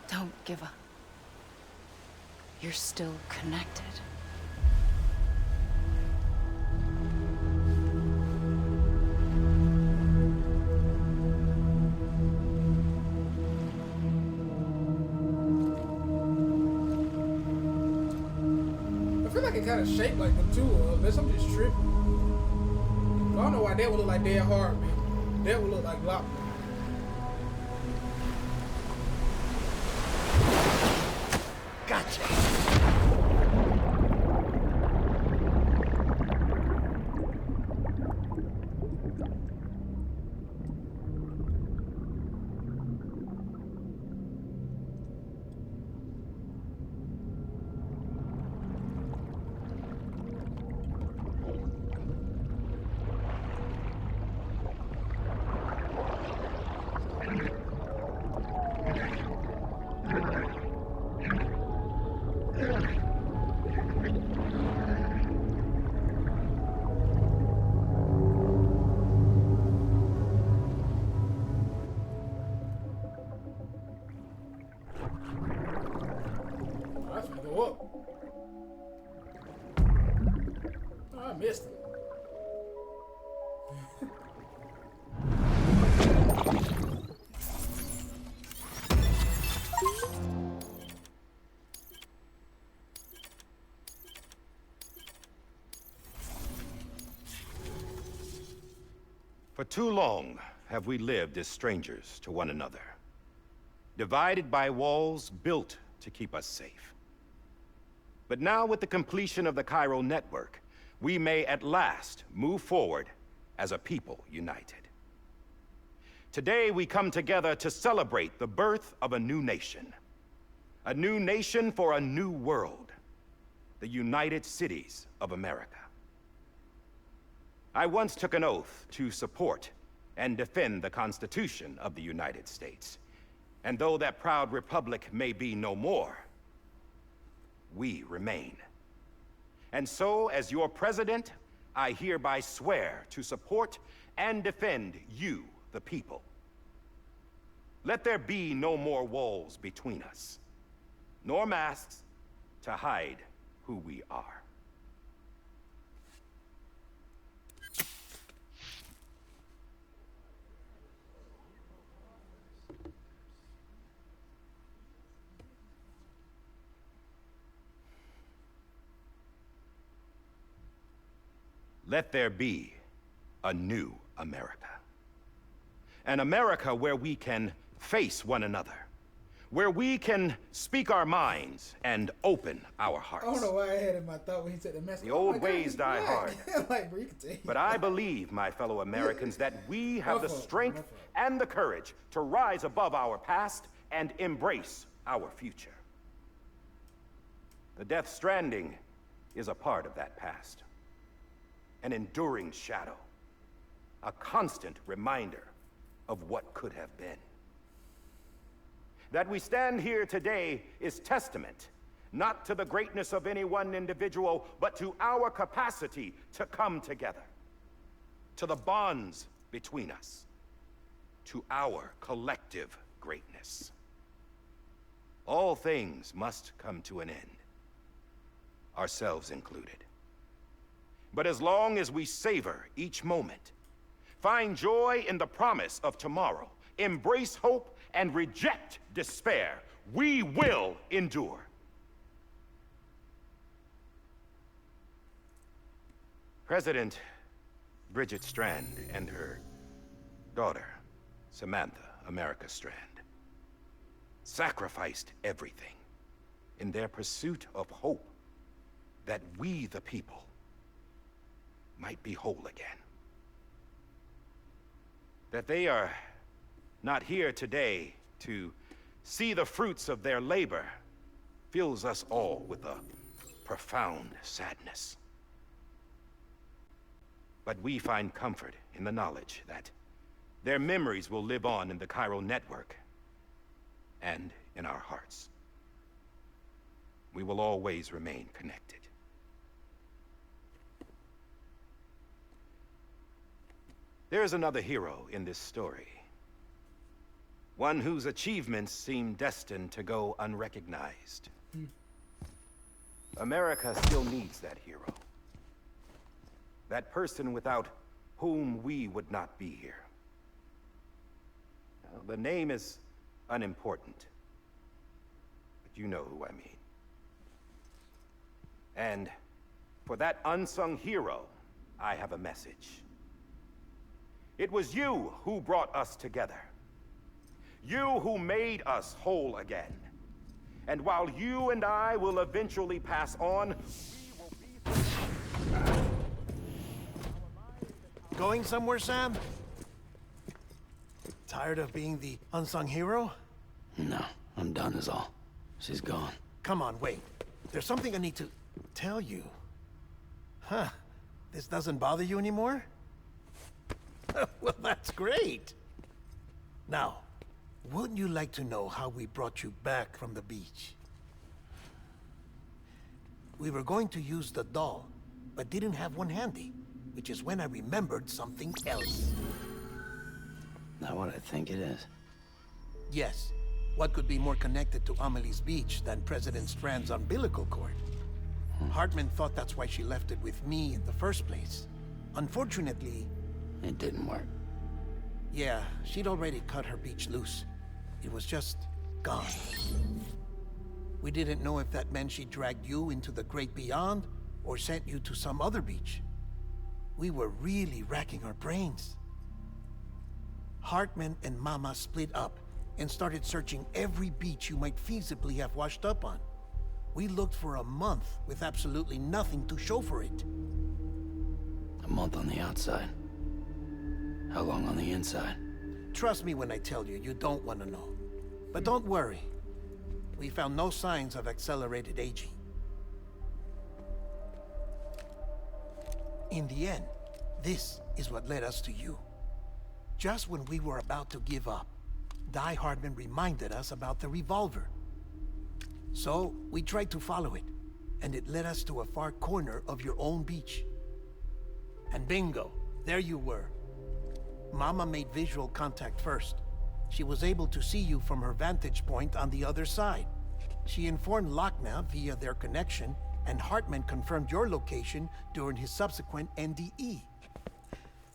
Speaker 2: Don't give up. You're still connected.
Speaker 1: I feel like it kind of shaped like them too, unless I'm just tripping. I don't know why that would look like Dead Hartman. That would look like Lochner.
Speaker 6: Gotcha.
Speaker 1: That's gonna go up. Oh, I missed it.
Speaker 7: For too long have we lived as strangers to one another, divided by walls built to keep us safe. But now with the completion of the Chiral network, we may at last move forward as a people united. Today we come together to celebrate the birth of a new nation. A new nation for a new world. The United Cities of America. I once took an oath to support and defend the Constitution of the United States. And though that proud republic may be no more, we remain. And so, as your president, I hereby swear to support and defend you, the people. Let there be no more walls between us, nor masks to hide who we are. Let there be a new America. An America where we can face one another. Where we can speak our minds and open our hearts.
Speaker 1: I don't know why I had in my thought when he said the message.
Speaker 7: The old ways die hard.
Speaker 1: Like, bro, you can take
Speaker 7: But I believe, my fellow Americans, that we have the strength and the courage to rise above our past and embrace our future. The Death Stranding is a part of that past. An enduring shadow. A constant reminder of what could have been. That we stand here today is testament, not to the greatness of any one individual, but to our capacity to come together. To the bonds between us. To our collective greatness. All things must come to an end. Ourselves included. But as long as we savor each moment, find joy in the promise of tomorrow, embrace hope, and reject despair, we will endure. President Bridget Strand and her daughter, Samantha America Strand, sacrificed everything in their pursuit of hope that we, the people, might be whole again. That they are not here today to see the fruits of their labor fills us all with a profound sadness. But we find comfort in the knowledge that their memories will live on in the Chiral network and in our hearts. We will always remain connected. There is another hero in this story. One whose achievements seem destined to go unrecognized. America still needs that hero. That person without whom we would not be here. Now, the name is unimportant, but you know who I mean. And for that unsung hero, I have a message. It was you who brought us together. You who made us whole again. And while you and I will eventually pass on, we will be...
Speaker 6: Going somewhere, Sam? Tired of being the unsung hero?
Speaker 8: No, I'm done is all. She's gone.
Speaker 6: Come on, wait. There's something I need to tell you. Huh. This doesn't bother you anymore? Well, that's great. Now, wouldn't you like to know how we brought you back from the beach? We were going to use the doll, but didn't have one handy, which is when I remembered something else.
Speaker 8: Not what I think it is.
Speaker 6: Yes. What could be more connected to Amelie's beach than President Strand's umbilical cord? Hartman thought that's why she left it with me in the first place. Unfortunately...
Speaker 8: It didn't work.
Speaker 6: Yeah, she'd already cut her beach loose. It was just gone. We didn't know if that meant she dragged you into the great beyond, or sent you to some other beach. We were really racking our brains. Hartman and Mama split up and started searching every beach you might feasibly have washed up on. We looked for a month with absolutely nothing to show for it.
Speaker 8: A month on the outside. How long on the inside?
Speaker 6: Trust me when I tell you, you don't want to know. But don't worry. We found no signs of accelerated aging. In the end, this is what led us to you. Just when we were about to give up, Die Hardman reminded us about the revolver. So, we tried to follow it, and it led us to a far corner of your own beach. And bingo, there you were. Mama made visual contact first. She was able to see you from her vantage point on the other side. She informed Lochner via their connection, and Hartman confirmed your location during his subsequent NDE.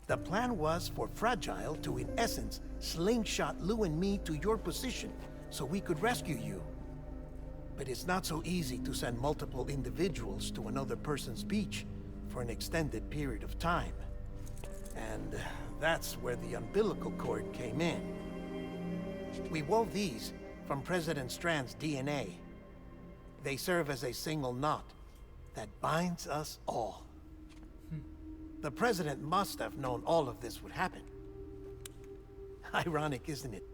Speaker 6: The plan was for Fragile to, in essence, slingshot Lou and me to your position so we could rescue you. But it's not so easy to send multiple individuals to another person's beach for an extended period of time. And that's where the umbilical cord came in. We wove these from President Strand's DNA. They serve as a single knot that binds us all. The President must have known all of this would happen. Ironic, isn't it?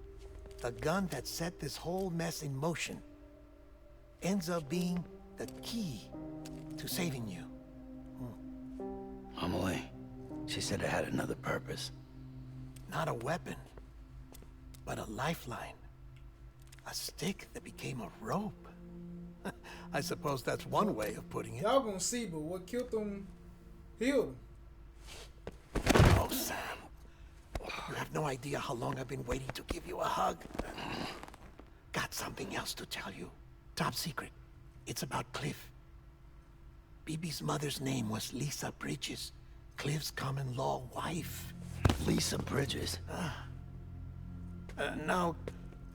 Speaker 6: The gun that set this whole mess in motion ends up being the key to saving you.
Speaker 8: Amelie, she said it had another purpose.
Speaker 6: Not a weapon, but a lifeline. A stick that became a rope. I suppose that's one way of putting it.
Speaker 1: Y'all gonna see, but what killed them healed him.
Speaker 6: Oh, Sam. You have no idea how long I've been waiting to give you a hug. Got something else to tell you. Top secret. It's about Cliff. BB's mother's name was Lisa Bridges, Cliff's common-law wife.
Speaker 8: Lisa Bridges?
Speaker 6: Now,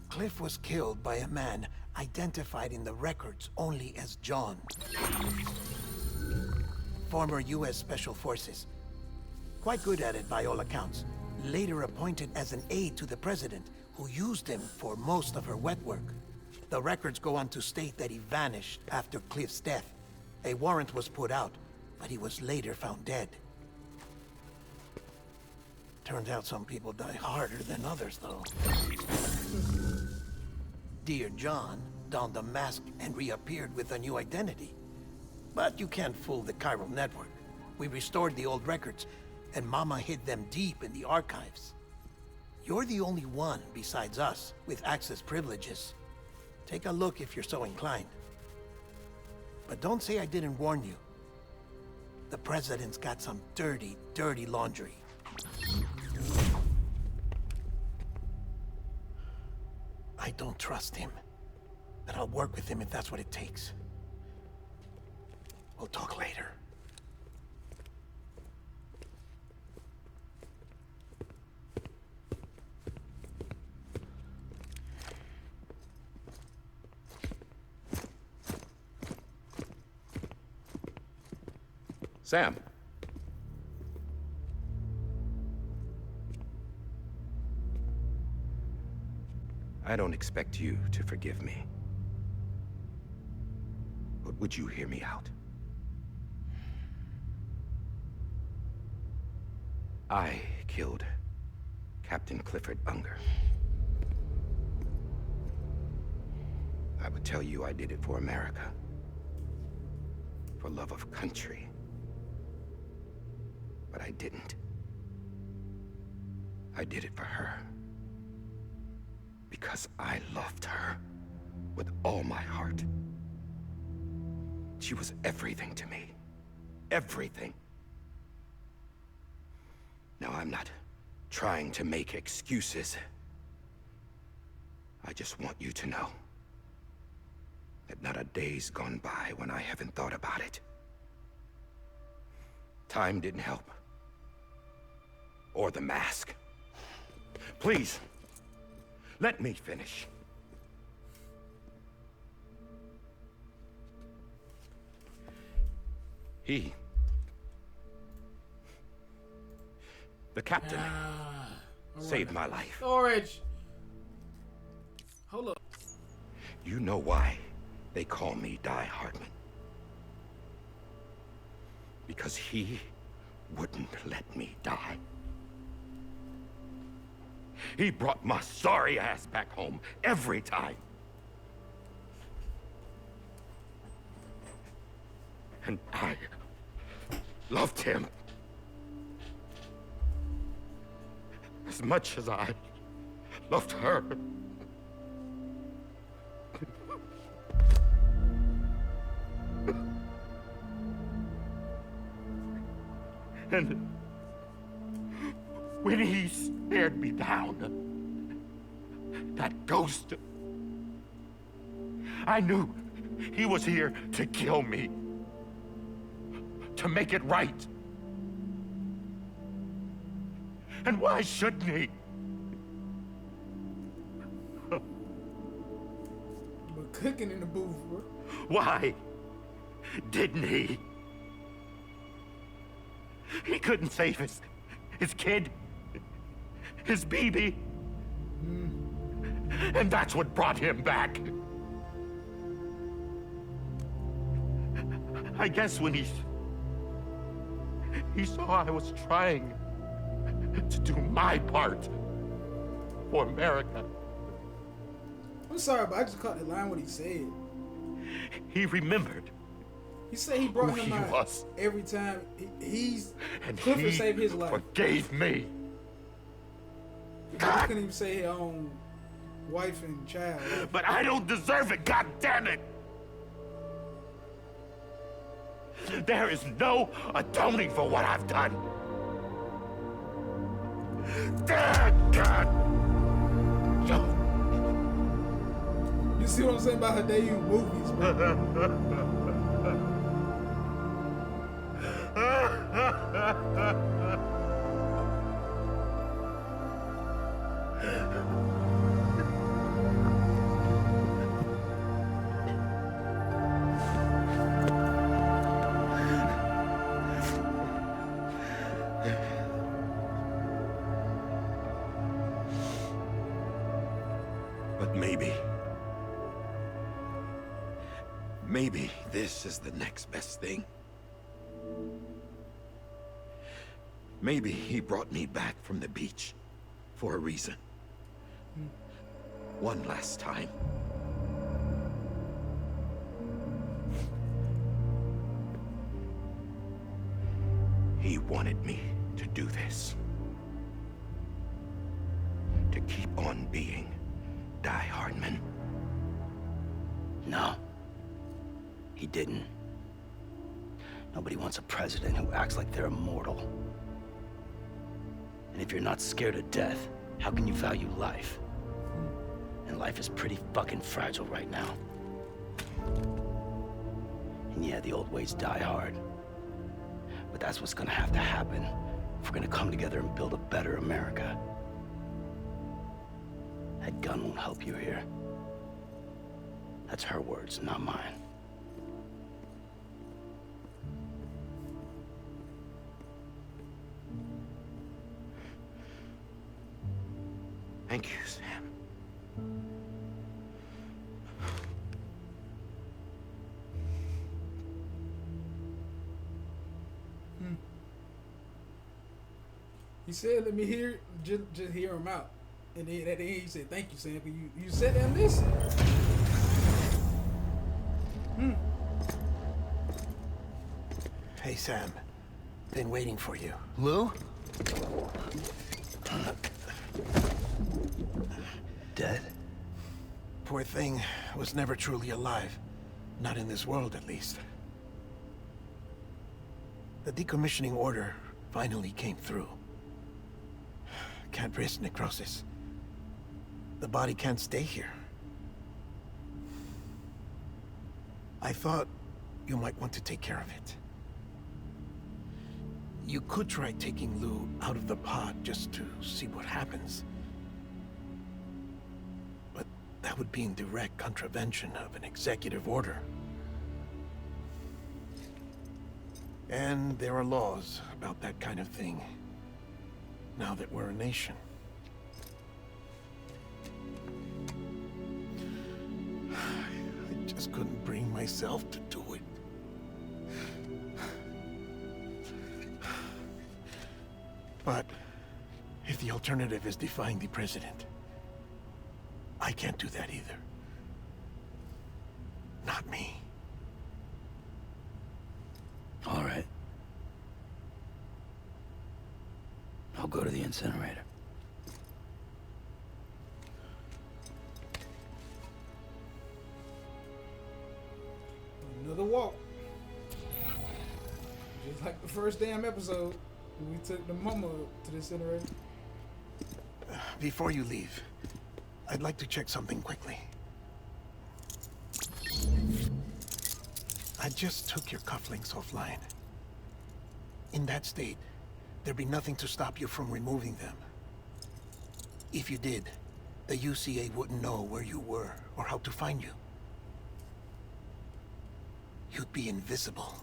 Speaker 6: Cliff was killed by a man identified in the records only as John. Former U.S. Special Forces. Quite good at it by all accounts. Later appointed as an aide to the president, who used him for most of her wet work. The records go on to state that he vanished after Cliff's death. A warrant was put out, but he was later found dead. Turns out some people die harder than others, though. Dear John donned a mask and reappeared with a new identity. But you can't fool the chiral network. We restored the old records, and Mama hid them deep in the archives. You're the only one besides us with access privileges. Take a look if you're so inclined. But don't say I didn't warn you. The president's got some dirty, dirty laundry. I don't trust him, but I'll work with him if that's what it takes. We'll talk later.
Speaker 7: Sam. I don't expect you to forgive me. But would you hear me out? I killed Captain Clifford Unger. I would tell you I did it for America. For love of country. But I didn't. I did it for her. Because I loved her with all my heart. She was everything to me. Everything. Now, I'm not trying to make excuses. I just want you to know that not a day's gone by when I haven't thought about it. Time didn't help. Or the mask. Please, let me finish. The captain, saved my life.
Speaker 1: Orange. Hold up.
Speaker 7: You know why They call me Die Hardman. Because he wouldn't let me die. He brought my sorry ass back home every time. And I loved him as much as I loved her. And when he stared me down, that ghost, I knew he was here to kill me, to make it right. And why shouldn't he?
Speaker 1: But cooking in the booth, bro.
Speaker 7: Why didn't he? He couldn't save his kid, his baby. And that's what brought him back. I guess when he saw I was trying to do my part for America.
Speaker 1: I'm sorry, but I just caught the line what he said.
Speaker 7: He remembered.
Speaker 1: He said he brought
Speaker 7: Who
Speaker 1: him
Speaker 7: he
Speaker 1: out
Speaker 7: was.
Speaker 1: every time. He's
Speaker 7: And
Speaker 1: Clifford
Speaker 7: he
Speaker 1: saved his life.
Speaker 7: forgave me.
Speaker 1: He couldn't even say his own wife and child.
Speaker 7: But I don't deserve it, God damn it! There is no atoning for what I've done. God! No.
Speaker 1: You see what I'm saying about her debut movies, bro?
Speaker 7: But maybe this is the next best thing. Maybe he brought me back from the beach for a reason. One last time. He wanted me to do this. To keep on being Die Hardman.
Speaker 8: No. He didn't. Nobody wants a president who acts like they're immortal. And if you're not scared of death, how can you value life? And life is pretty fucking fragile right now. And yeah, the old ways die hard. But that's what's gonna have to happen if we're gonna come together and build a better America. That gun won't help you here. That's her words, not mine.
Speaker 7: Thank you, Sam.
Speaker 1: He said, "Let me hear, just hear him out." And then at the end, he said, "Thank you, Sam. You sat there and listened."
Speaker 6: Hey, Sam. Been waiting for you.
Speaker 8: Lou? Dead?
Speaker 6: Poor thing was never truly alive. Not in this world, at least. The decommissioning order finally came through. Can't risk necrosis. The body can't stay here. I thought you might want to take care of it. You could try taking Lou out of the pod just to see what happens. But that would be in direct contravention of an executive order. And there are laws about that kind of thing, now that we're a nation. just couldn't bring myself to do it. But if the alternative is defying the president, I can't do that either. Not me.
Speaker 8: All right. I'll go to the incinerator.
Speaker 1: Another walk. Just like the first damn episode, when we took the mama to the incinerator.
Speaker 6: Before you leave, I'd like to check something quickly. I just took your cufflinks offline. In that state, there'd be nothing to stop you from removing them. If you did, the UCA wouldn't know where you were or how to find you. You'd be invisible.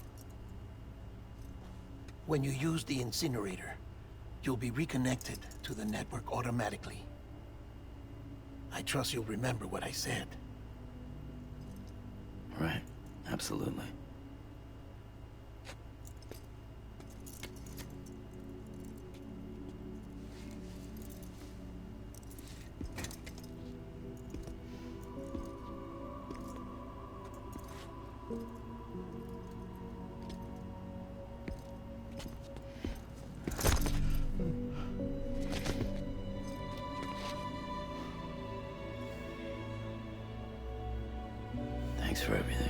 Speaker 6: When you use the incinerator, you'll be reconnected to the network automatically. I trust you'll remember what I said.
Speaker 8: Right. Absolutely. Thanks for everything.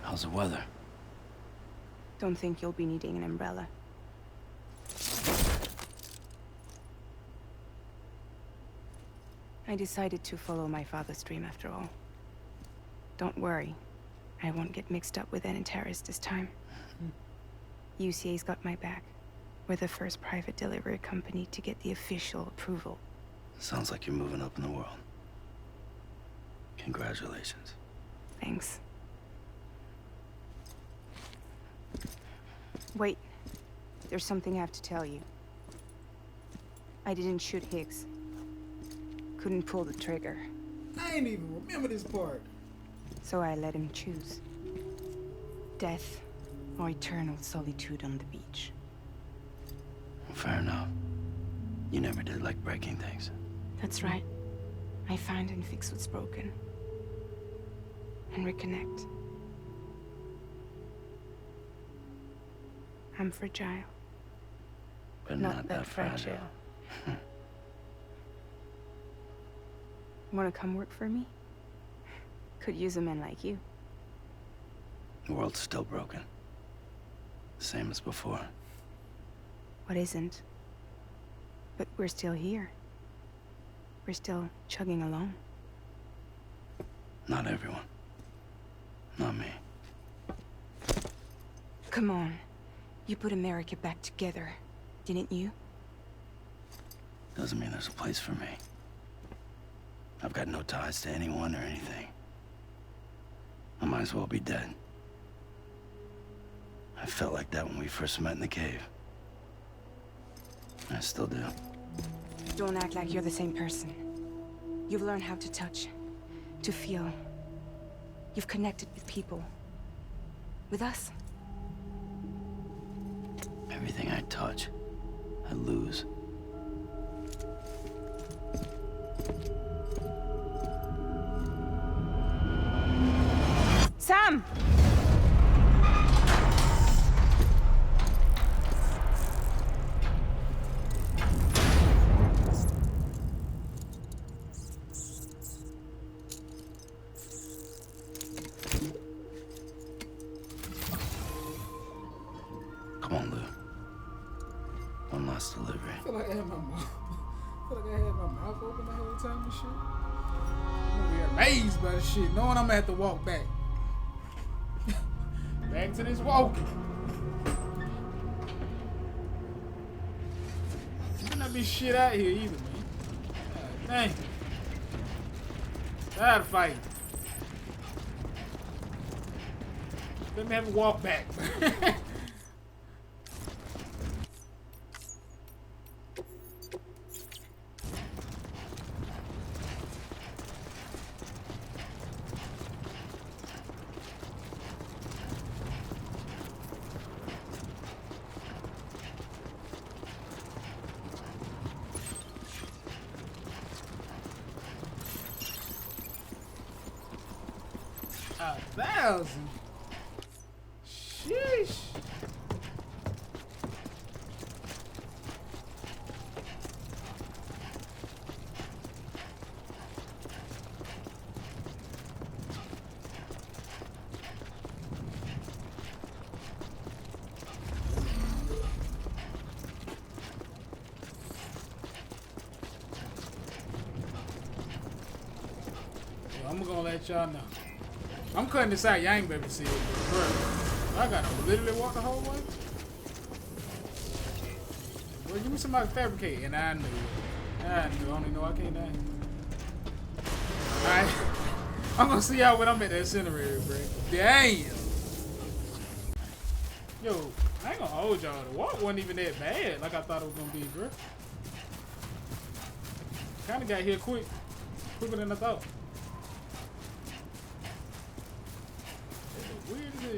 Speaker 8: How's the weather?
Speaker 2: Don't think you'll be needing an umbrella. I decided to follow my father's dream after all. Don't worry, I won't get mixed up with any terrorists this time. UCA's got my back. We're the first private delivery company to get the official approval.
Speaker 8: Sounds like you're moving up in the world. Congratulations.
Speaker 2: Thanks. Wait, there's something I have to tell you. I didn't shoot Higgs. Couldn't pull the trigger.
Speaker 1: I ain't even remember this part.
Speaker 2: So I let him choose. Death or eternal solitude on the beach.
Speaker 8: Fair enough. You never did like breaking things.
Speaker 2: That's right. I find and fix what's broken. And reconnect. I'm fragile.
Speaker 8: But not that fragile.
Speaker 2: Wanna come work for me? Could use a man like you.
Speaker 8: The world's still broken. Same as before.
Speaker 2: What isn't? But we're still here. We're still chugging along.
Speaker 8: Not everyone. Not me.
Speaker 2: Come on. You put America back together, didn't you?
Speaker 8: Doesn't mean there's a place for me. I've got no ties to anyone or anything. I might as well be dead. I felt like that when we first met in the cave. I still do.
Speaker 2: Don't act like you're the same person. You've learned how to touch, to feel. You've connected with people. With us.
Speaker 8: Everything I touch, I lose.
Speaker 2: Sam!
Speaker 8: Come on, Lou. One last delivery.
Speaker 1: I feel like I had my mouth. I feel like I had my mouth open the whole time and shit. I'm gonna be amazed by this shit, knowing I'm gonna have to walk back. Back Back to this walking. You better not be shit out here either, man. God dang. Tired of fighting. Let me have a walk back. $1,000. Sheesh. Well, I'm gonna let y'all know. I'm cutting this out. Y'all ain't better see it, bro. I gotta literally walk the whole way. Bro, give me somebody to fabricate, and I knew it. I don't even know I can't die. Alright. I'm gonna see y'all when I'm at the incinerator, bro. Damn. Yo, I ain't gonna hold y'all. The walk wasn't even that bad like I thought it was gonna be, bro. Kinda got here quick. Quicker than I thought. Weird as hell.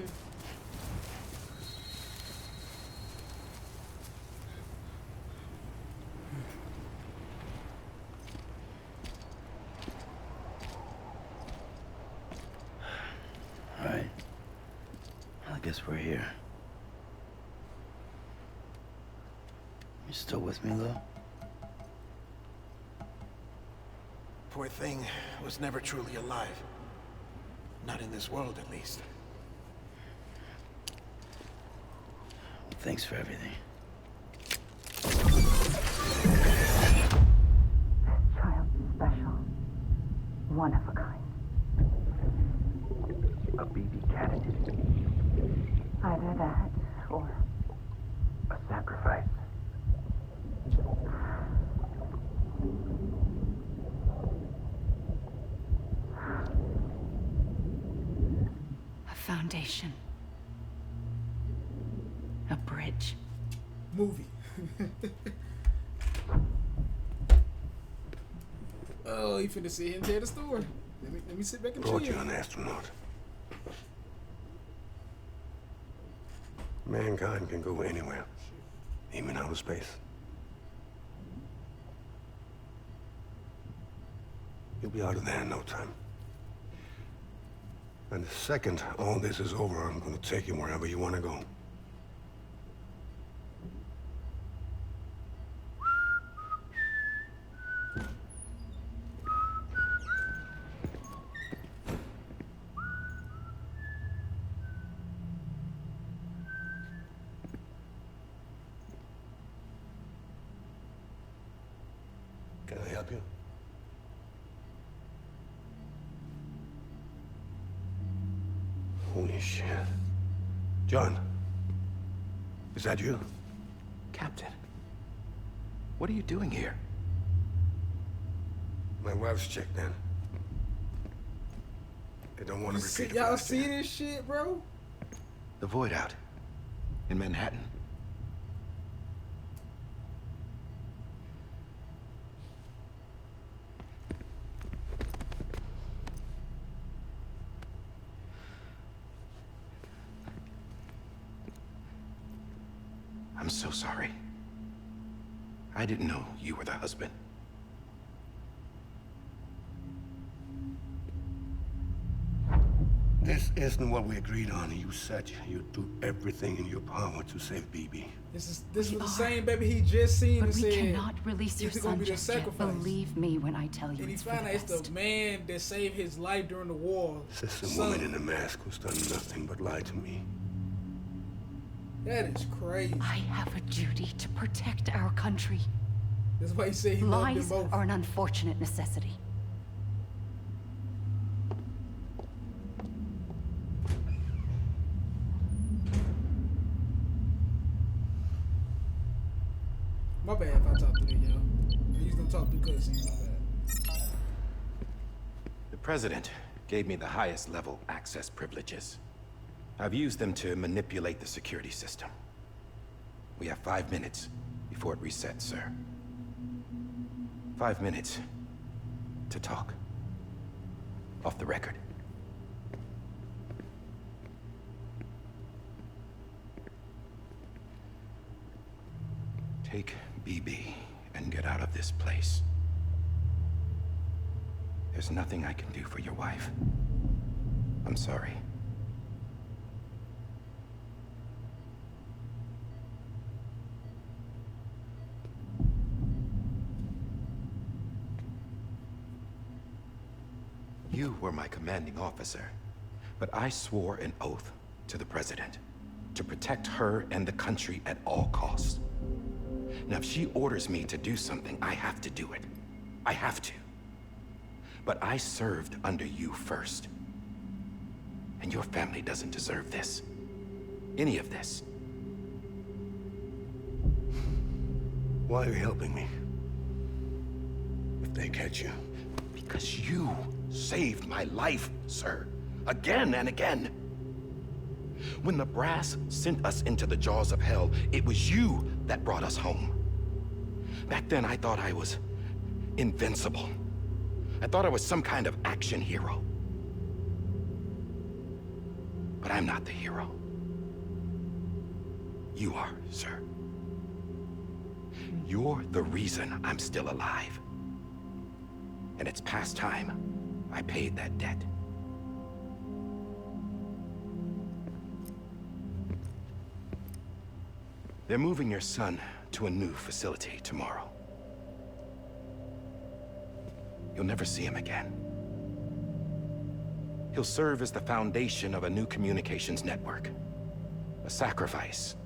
Speaker 8: All right. I guess we're here. You still with me, though?
Speaker 6: Poor thing was never truly alive. Not in this world, at least.
Speaker 8: Thanks for everything.
Speaker 2: Child special. One of a kind.
Speaker 8: A BB candidate.
Speaker 2: Either that or
Speaker 8: A sacrifice.
Speaker 2: a foundation. A bridge.
Speaker 1: Movie. Oh, you finna sit here and tell the story. Let me sit back and
Speaker 9: Lord,
Speaker 1: chill.
Speaker 9: you're an astronaut. Mankind can go anywhere, even outer space. You'll be out of there in no time. And the second all this is over, I'm gonna take you wherever you want to go. Can I help you? Holy shit. John, is that you?
Speaker 8: Captain, what are you doing here?
Speaker 9: My wife's chick, then. They don't want to repeat it.
Speaker 1: Y'all see this shit, bro?
Speaker 8: The Void Out. In Manhattan. I'm so sorry. I didn't know you were the husband.
Speaker 9: This isn't what we agreed on. You said you'd do everything in your power to save BB.
Speaker 1: This was the same baby he just seen
Speaker 2: But
Speaker 1: and
Speaker 2: we
Speaker 1: said.
Speaker 2: cannot release your
Speaker 1: "This is gonna
Speaker 2: son
Speaker 1: be the
Speaker 2: just yet.
Speaker 1: sacrifice."
Speaker 2: Believe me when I tell you
Speaker 1: And he
Speaker 2: it's for
Speaker 1: found
Speaker 2: the
Speaker 1: out it's
Speaker 2: best.
Speaker 1: the man that saved his life during the war.
Speaker 9: This is a
Speaker 1: Son.
Speaker 9: woman in a mask who's done nothing but lie to me.
Speaker 1: That is crazy.
Speaker 2: I have a duty to protect our country.
Speaker 1: That's why he said he loved them
Speaker 2: Lies
Speaker 1: both.
Speaker 2: are an unfortunate necessity.
Speaker 1: My bad if I talk through that, y'all. I used to talk through cutscenes. My bad.
Speaker 7: The President gave me the highest level access privileges. I've used them to manipulate the security system. We have 5 minutes before it resets, sir. 5 minutes to talk. Off the record. Take BB and get out of this place. There's nothing I can do for your wife. I'm sorry. You were my commanding officer, but I swore an oath to the President to protect her and the country at all costs. Now, if she orders me to do something, I have to do it. I have to. But I served under you first. And your family doesn't deserve this. Any of this.
Speaker 9: Why are you helping me? If they catch you.
Speaker 7: Because you saved my life, sir. Again and again. When the brass sent us into the jaws of hell, it was you that brought us home. Back then, I thought I was invincible. I thought I was some kind of action hero. But I'm not the hero. You are, sir. You're the reason I'm still alive. And it's past time I paid that debt. They're moving your son to a new facility tomorrow. You'll never see him again. He'll serve as the foundation of a new communications network. A sacrifice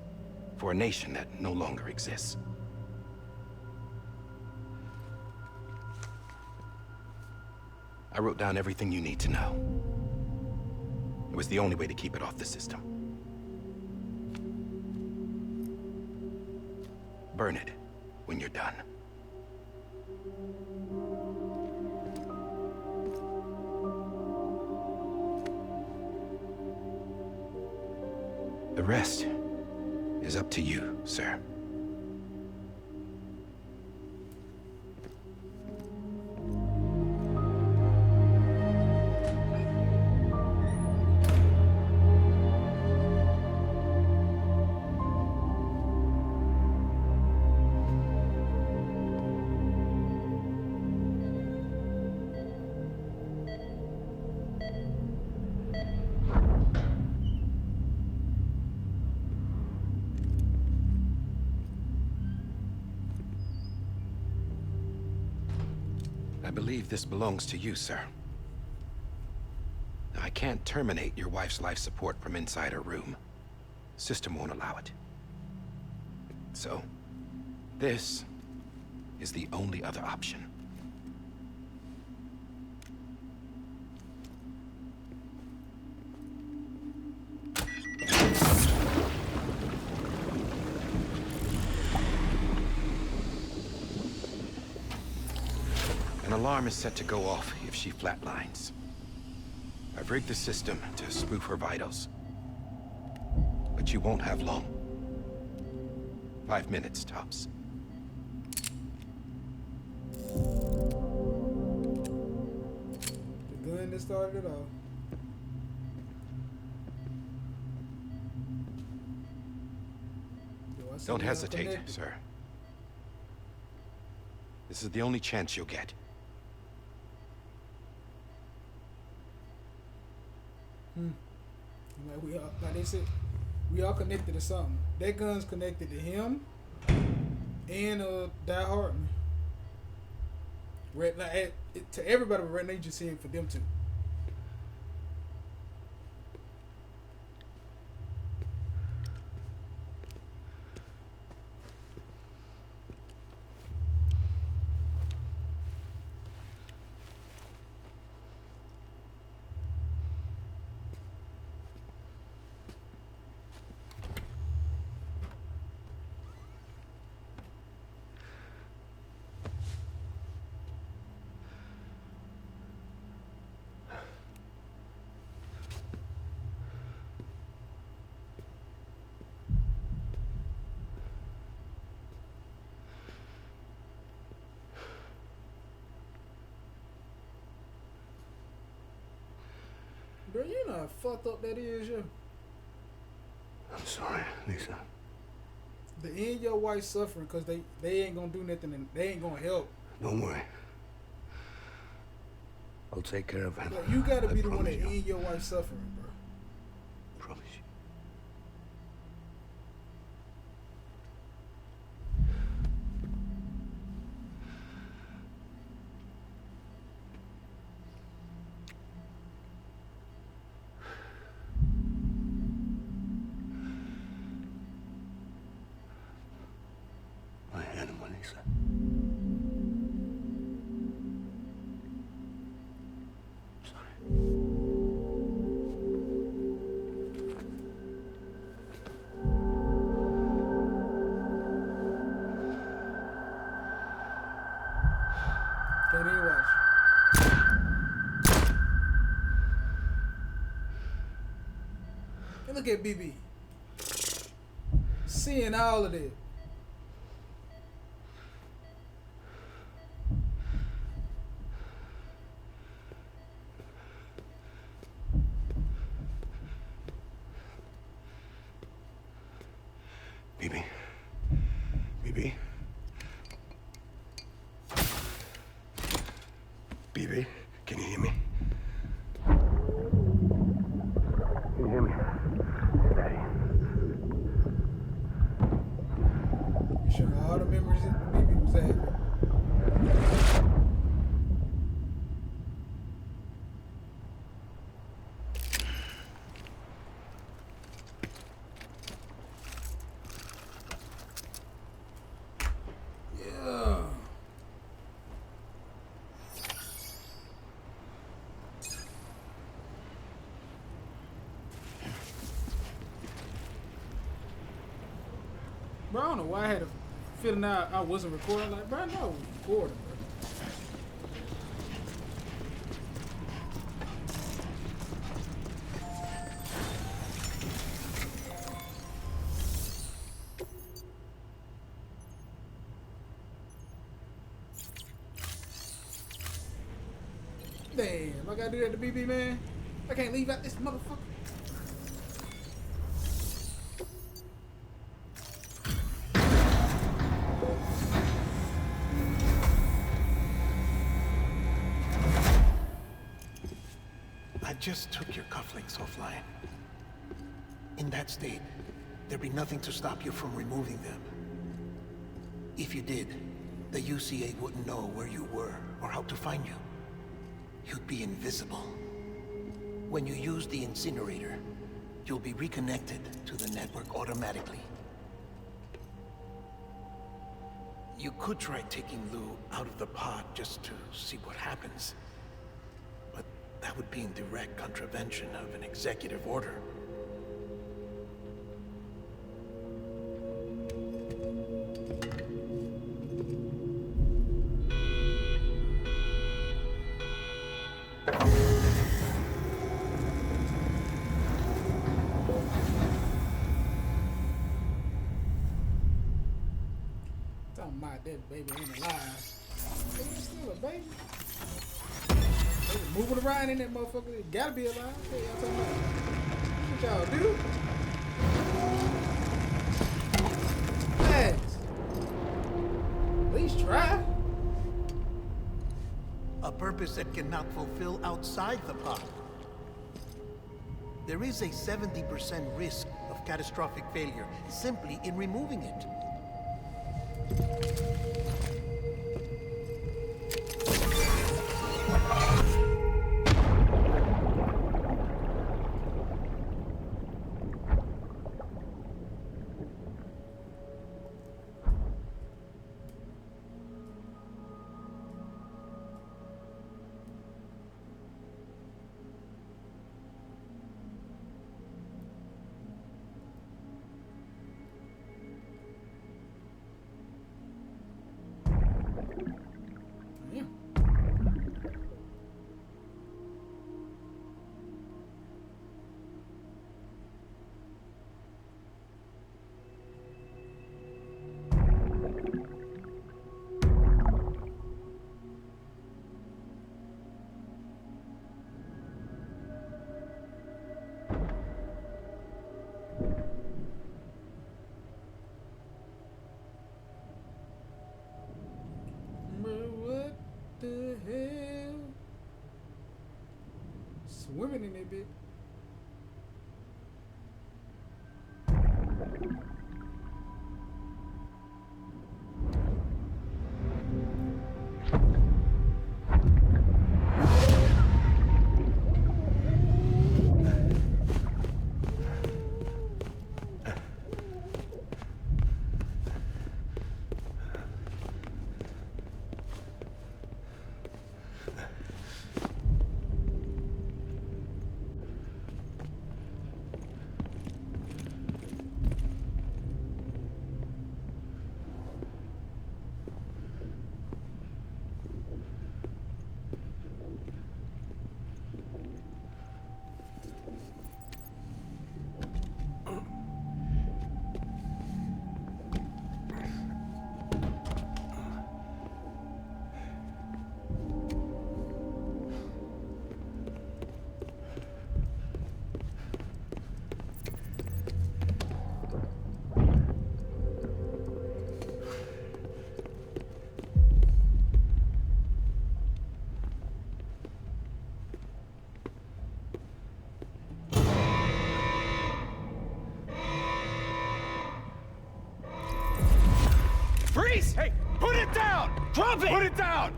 Speaker 7: for a nation that no longer exists. I wrote down everything you need to know. It was the only way to keep it off the system. Burn it when you're done. The rest is up to you, sir. I believe this belongs to you, sir. Now, I can't terminate your wife's life support from inside her room. System won't allow it. So, this is the only other option. An alarm is set to go off if she flatlines. I've rigged the system to spoof her vitals. But you won't have long. 5 minutes, tops.
Speaker 1: The gun that started it all. Yo, I see
Speaker 7: Don't
Speaker 1: y'all
Speaker 7: hesitate,
Speaker 1: connected.
Speaker 7: sir. This is the only chance you'll get.
Speaker 1: Like we all, like they said, we all connected to something. That gun's connected to him and Die Hardman. Right, like to everybody, but right now you just seeing for them too. Bro, you know how fucked up that is, yo.
Speaker 9: I'm sorry, Lisa.
Speaker 1: The end your wife suffering because they ain't gonna do nothing and they ain't gonna help.
Speaker 9: Don't worry. I'll take care of him.
Speaker 1: Like, you gotta be
Speaker 9: I
Speaker 1: the one that
Speaker 9: promise you.
Speaker 1: end your wife suffering, bro.
Speaker 9: Promise you. My animal, Lisa.
Speaker 1: Can't even watch. And look at BB. Seeing all of this.
Speaker 9: BB. BB. BB, can you hear me? Can you hear me? Steady.
Speaker 1: You sure all the memories that BB was having. Yeah. Bro, I don't know why I had a feeling I wasn't recording. Like, bro, I know I was recording, bro. Damn, I gotta do that to BB, man. I can't leave out this motherfucker.
Speaker 6: I just took your cufflinks offline. In that state, there'd be nothing to stop you from removing them. If you did, the UCA wouldn't know where you were or how to find you. You'd be invisible. When you use the incinerator, you'll be reconnected to the network automatically. You could try taking Lou out of the pod just to see what happens. But that would be in direct contravention of an executive order.
Speaker 1: Talking about that baby ain't alive. Baby still a baby. They was moving around in that motherfucker. It gotta be alive. What y'all talking about? What y'all do? Thanks. At least try.
Speaker 6: A purpose that cannot fulfill outside the pod. There is a 70% risk of catastrophic failure simply in removing it.
Speaker 1: cooking in that bit.
Speaker 7: Freeze! Hey, put it down! Drop it! Put it down!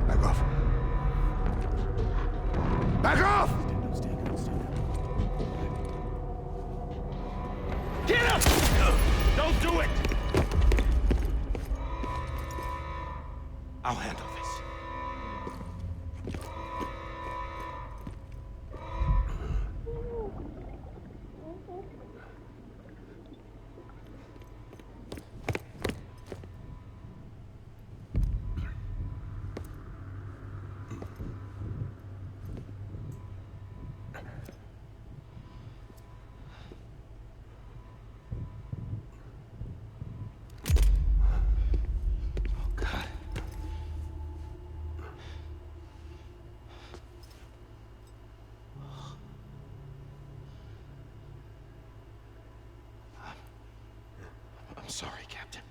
Speaker 9: Back off. Back off!
Speaker 7: Get him! Don't do it! I'll handle this. I'm sorry, Captain.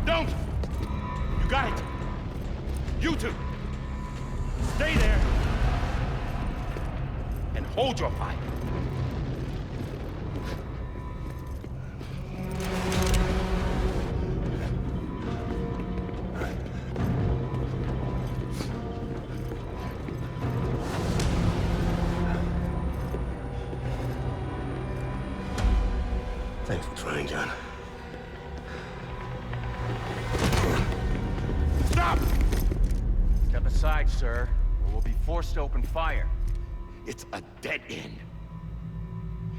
Speaker 7: Don't! You got it! You two! Stay there! And hold your fire!
Speaker 9: Thanks for trying, John.
Speaker 7: Stop!
Speaker 10: Step aside, sir, or we'll be forced to open fire.
Speaker 7: It's a dead end.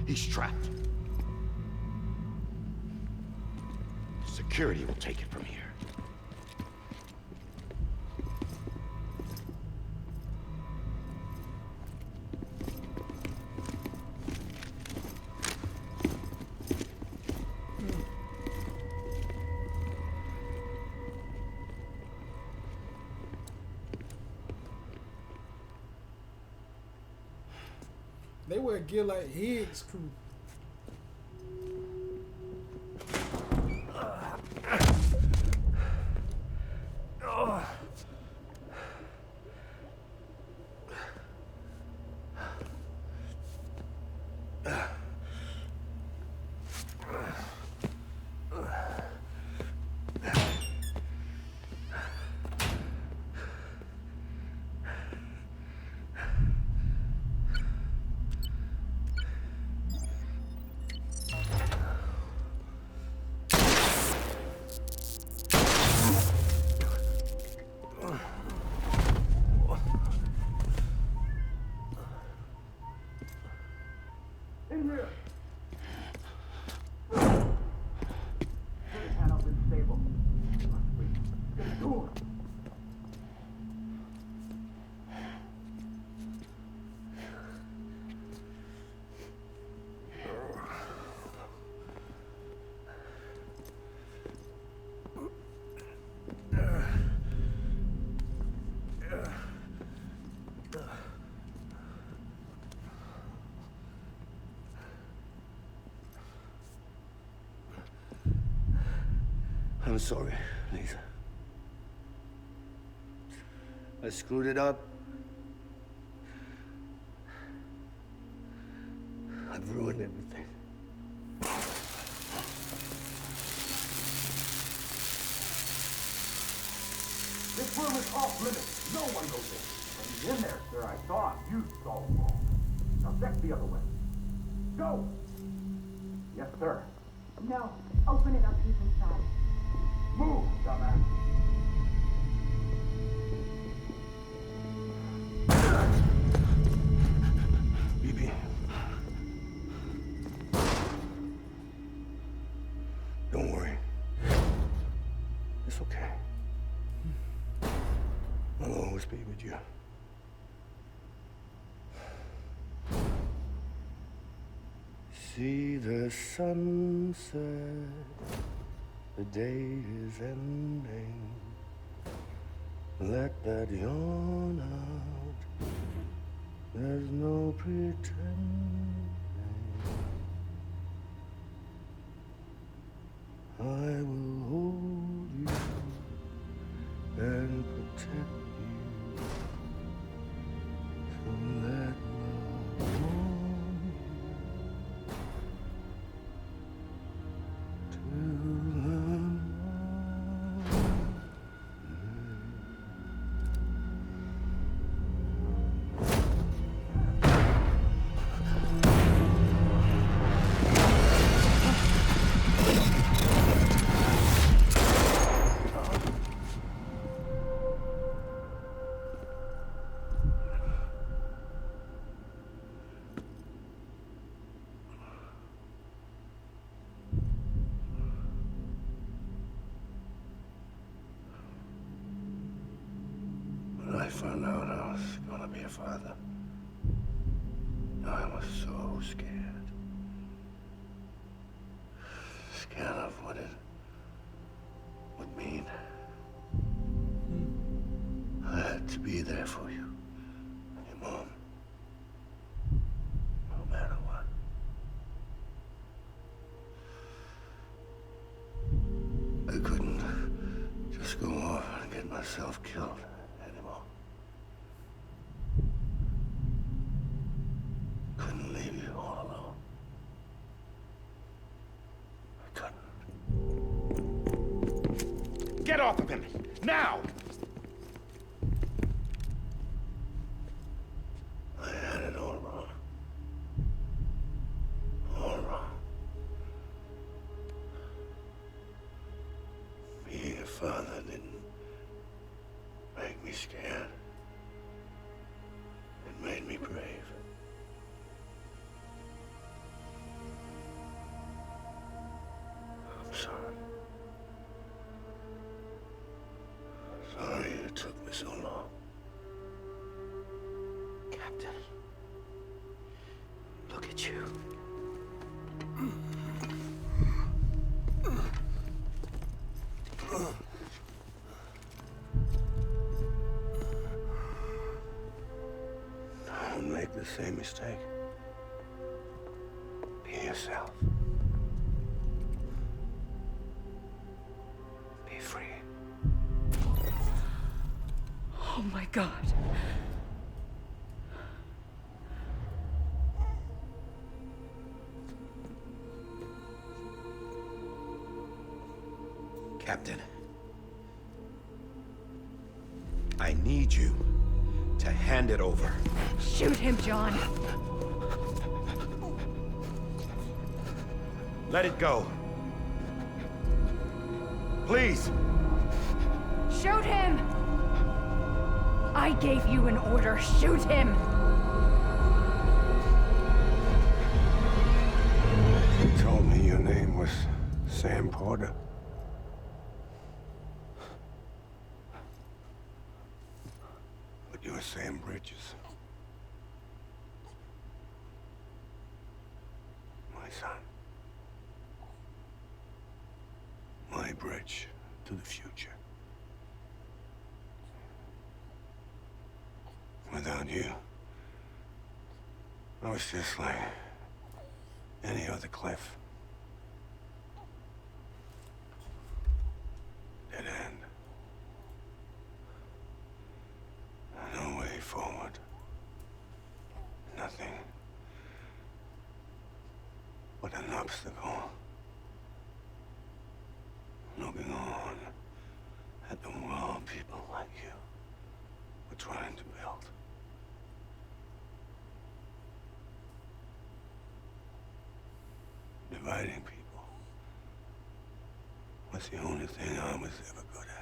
Speaker 7: He's trapped. Security will take it from here.
Speaker 1: They wear gear like Higgs crew.
Speaker 9: I'm sorry, Lisa. I screwed it up. I've ruined everything.
Speaker 10: This room is off limits. No one goes in. When he's in there, sir, I thought you saw it all. Now check the other way. Go! Yes, sir.
Speaker 2: No. Open it up. He's inside.
Speaker 10: Move, dumbass.
Speaker 9: BB. Don't worry. It's okay. I'll always be with you. See the sunset, the day is ending. Let that yawn out, there's no pretending. I will hold you and protect you. So let love warm you to love. When I found out I was gonna be a father, I was so scared. Scared of what it would mean. I had to be there for you, your mom, no matter what. I couldn't just go off and get myself killed anymore. Couldn't leave you all alone. I couldn't.
Speaker 7: Get off of him! Now!
Speaker 9: I had it all wrong. All wrong. Being a father didn't make me scared. It made me brave. I'm sorry. Sorry it took me so long.
Speaker 8: Captain, look at you.
Speaker 9: Don't make the same mistake. Be yourself. Be free.
Speaker 2: Oh my God.
Speaker 7: Captain, I need you to hand it over.
Speaker 2: Shoot him, John.
Speaker 7: Let it go. Please.
Speaker 2: Shoot him! I gave you an order. Shoot him!
Speaker 9: You told me your name was Sam Porter. But you're Sam Bridges. My son. My bridge to the future. Without you, I was just like any other Cliff. but an obstacle. Looking on at the world people like you were trying to build. Dividing people was the only thing I was ever good at.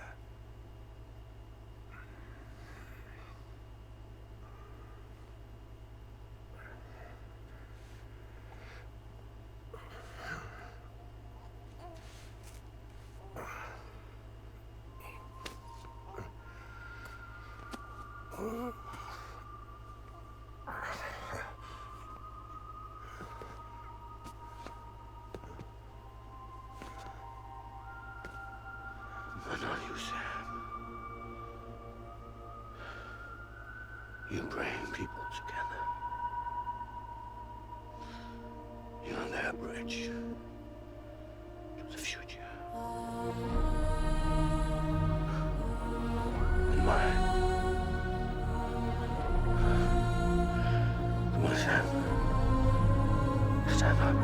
Speaker 9: But not you, Sam. You bring people together. You're their bridge to the future. And mine. Come on, Sam. Stand up.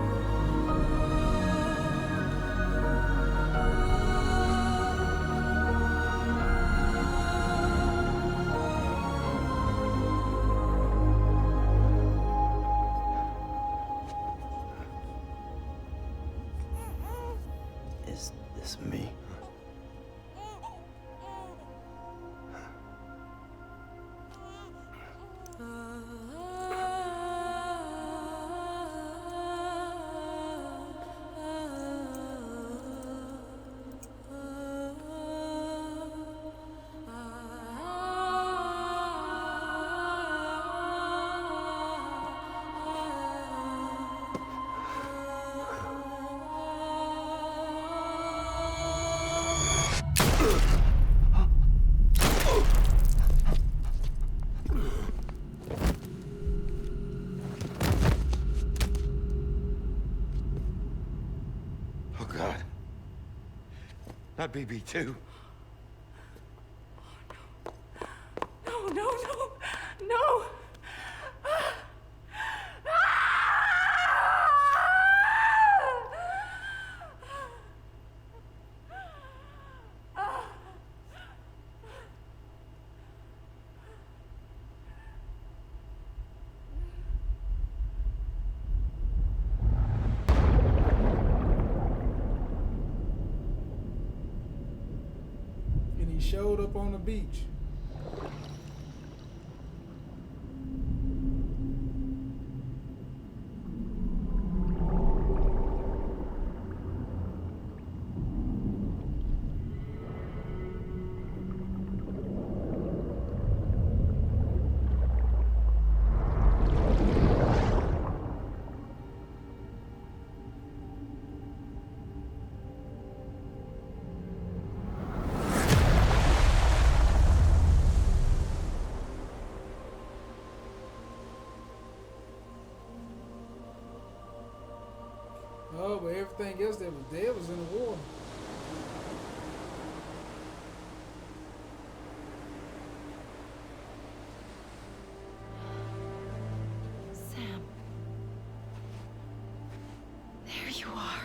Speaker 8: Is this me?
Speaker 9: Oh, God. Not BB2.
Speaker 5: No, no, no, no!
Speaker 1: And he showed up on the beach. Oh, but everything else that was there was in the water.
Speaker 2: Sam. There you are.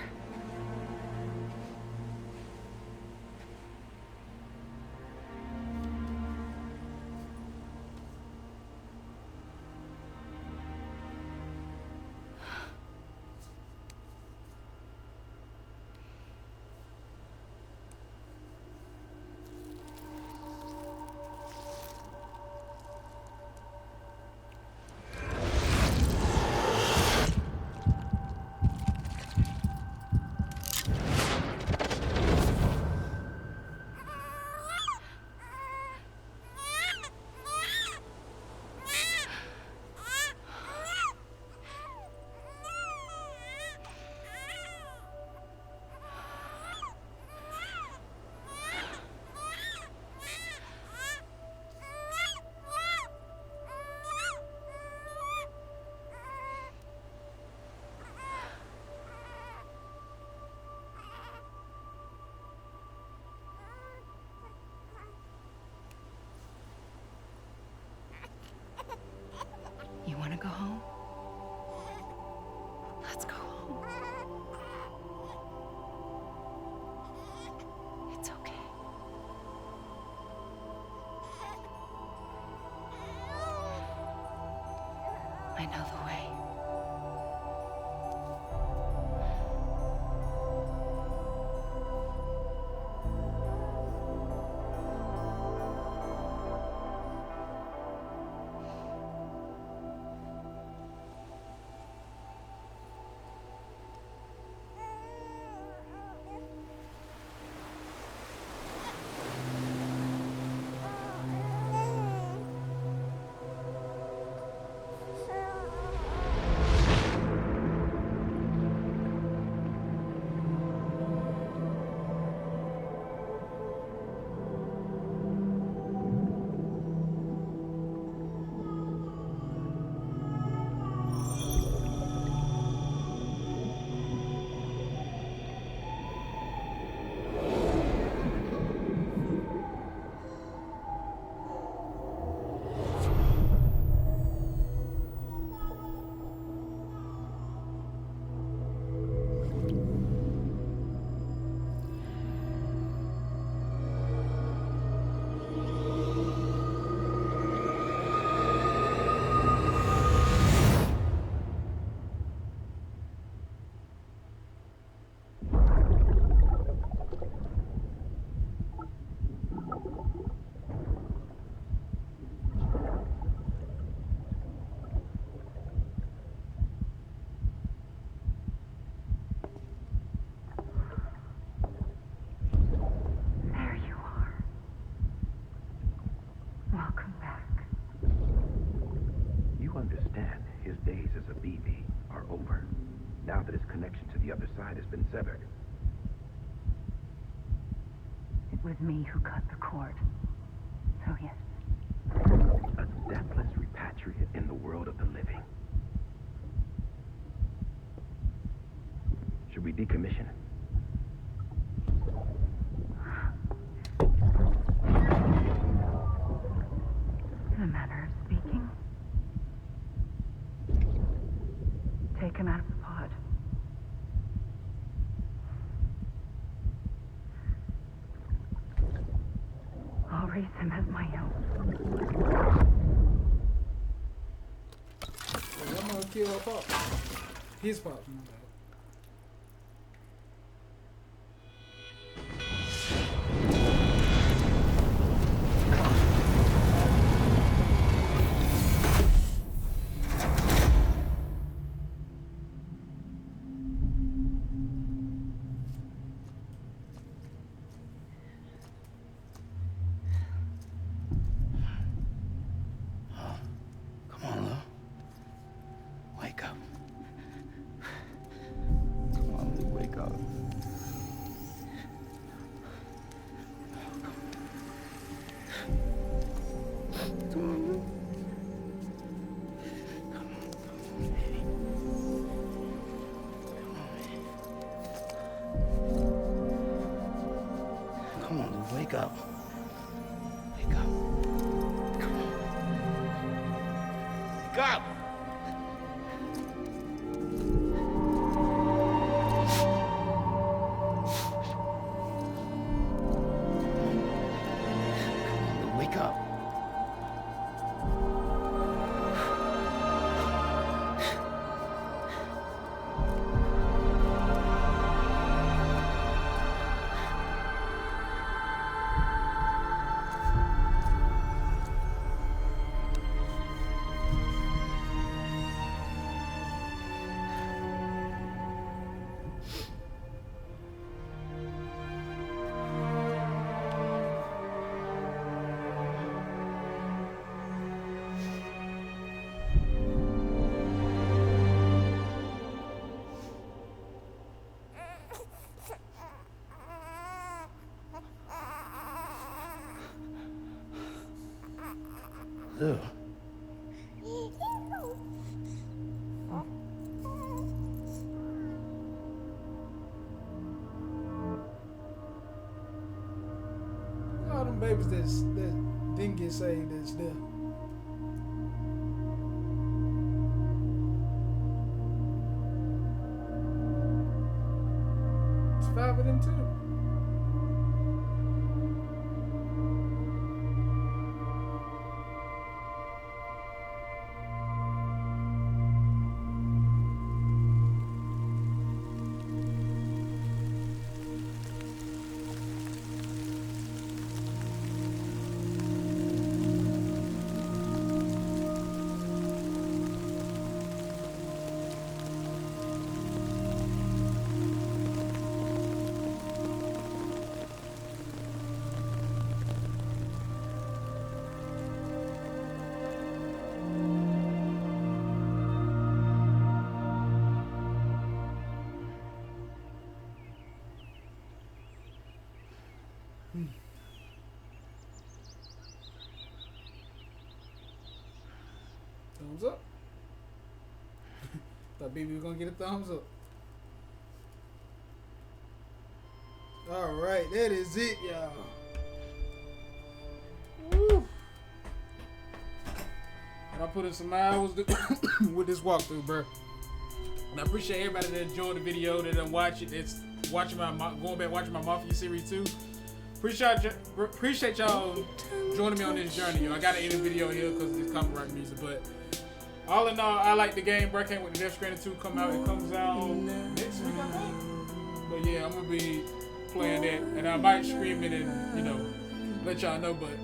Speaker 2: I know the way.
Speaker 11: Now that his connection to the other side has been severed.
Speaker 12: It was me who cut the cord. So yes.
Speaker 11: A deathless repatriate in the world of the living. Should we decommission it?
Speaker 12: In a manner of speaking. Take him out of the pod. I'll raise him as my own.
Speaker 1: Well, I'm gonna kill her pop. His pop.
Speaker 8: Come on, Lou, wake up. Wake up. Come on. Wake up! Come on, Lou, wake up. Lou.
Speaker 1: All them babies that didn't get saved that's there. It's 5 of them too. Thumbs up. Thought BB was gonna get a thumbs up. Alright, that is it, y'all. Woo. And I put in some hours with this walkthrough, bro. And I appreciate everybody that enjoyed the video, that done watch it, that's watching going back watching my Mafia series too. Appreciate y'all joining me on this journey, yo. I gotta end the video here because it's copyright music, but all in all, I like the game, bro. Can't wait to Death Stranding 2 come out. It comes out next week, I think. But yeah, I'm gonna be playing that, and I might stream it and, you know, let y'all know. But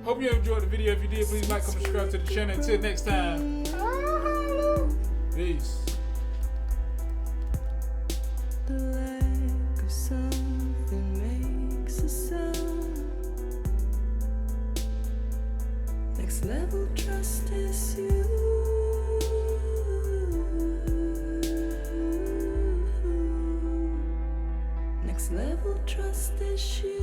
Speaker 1: hope you enjoyed the video. If you did, please like, comment, subscribe to the channel. Until next time, peace.
Speaker 13: The lack of something makes a sound. Next level trust is you. Next level trust is you.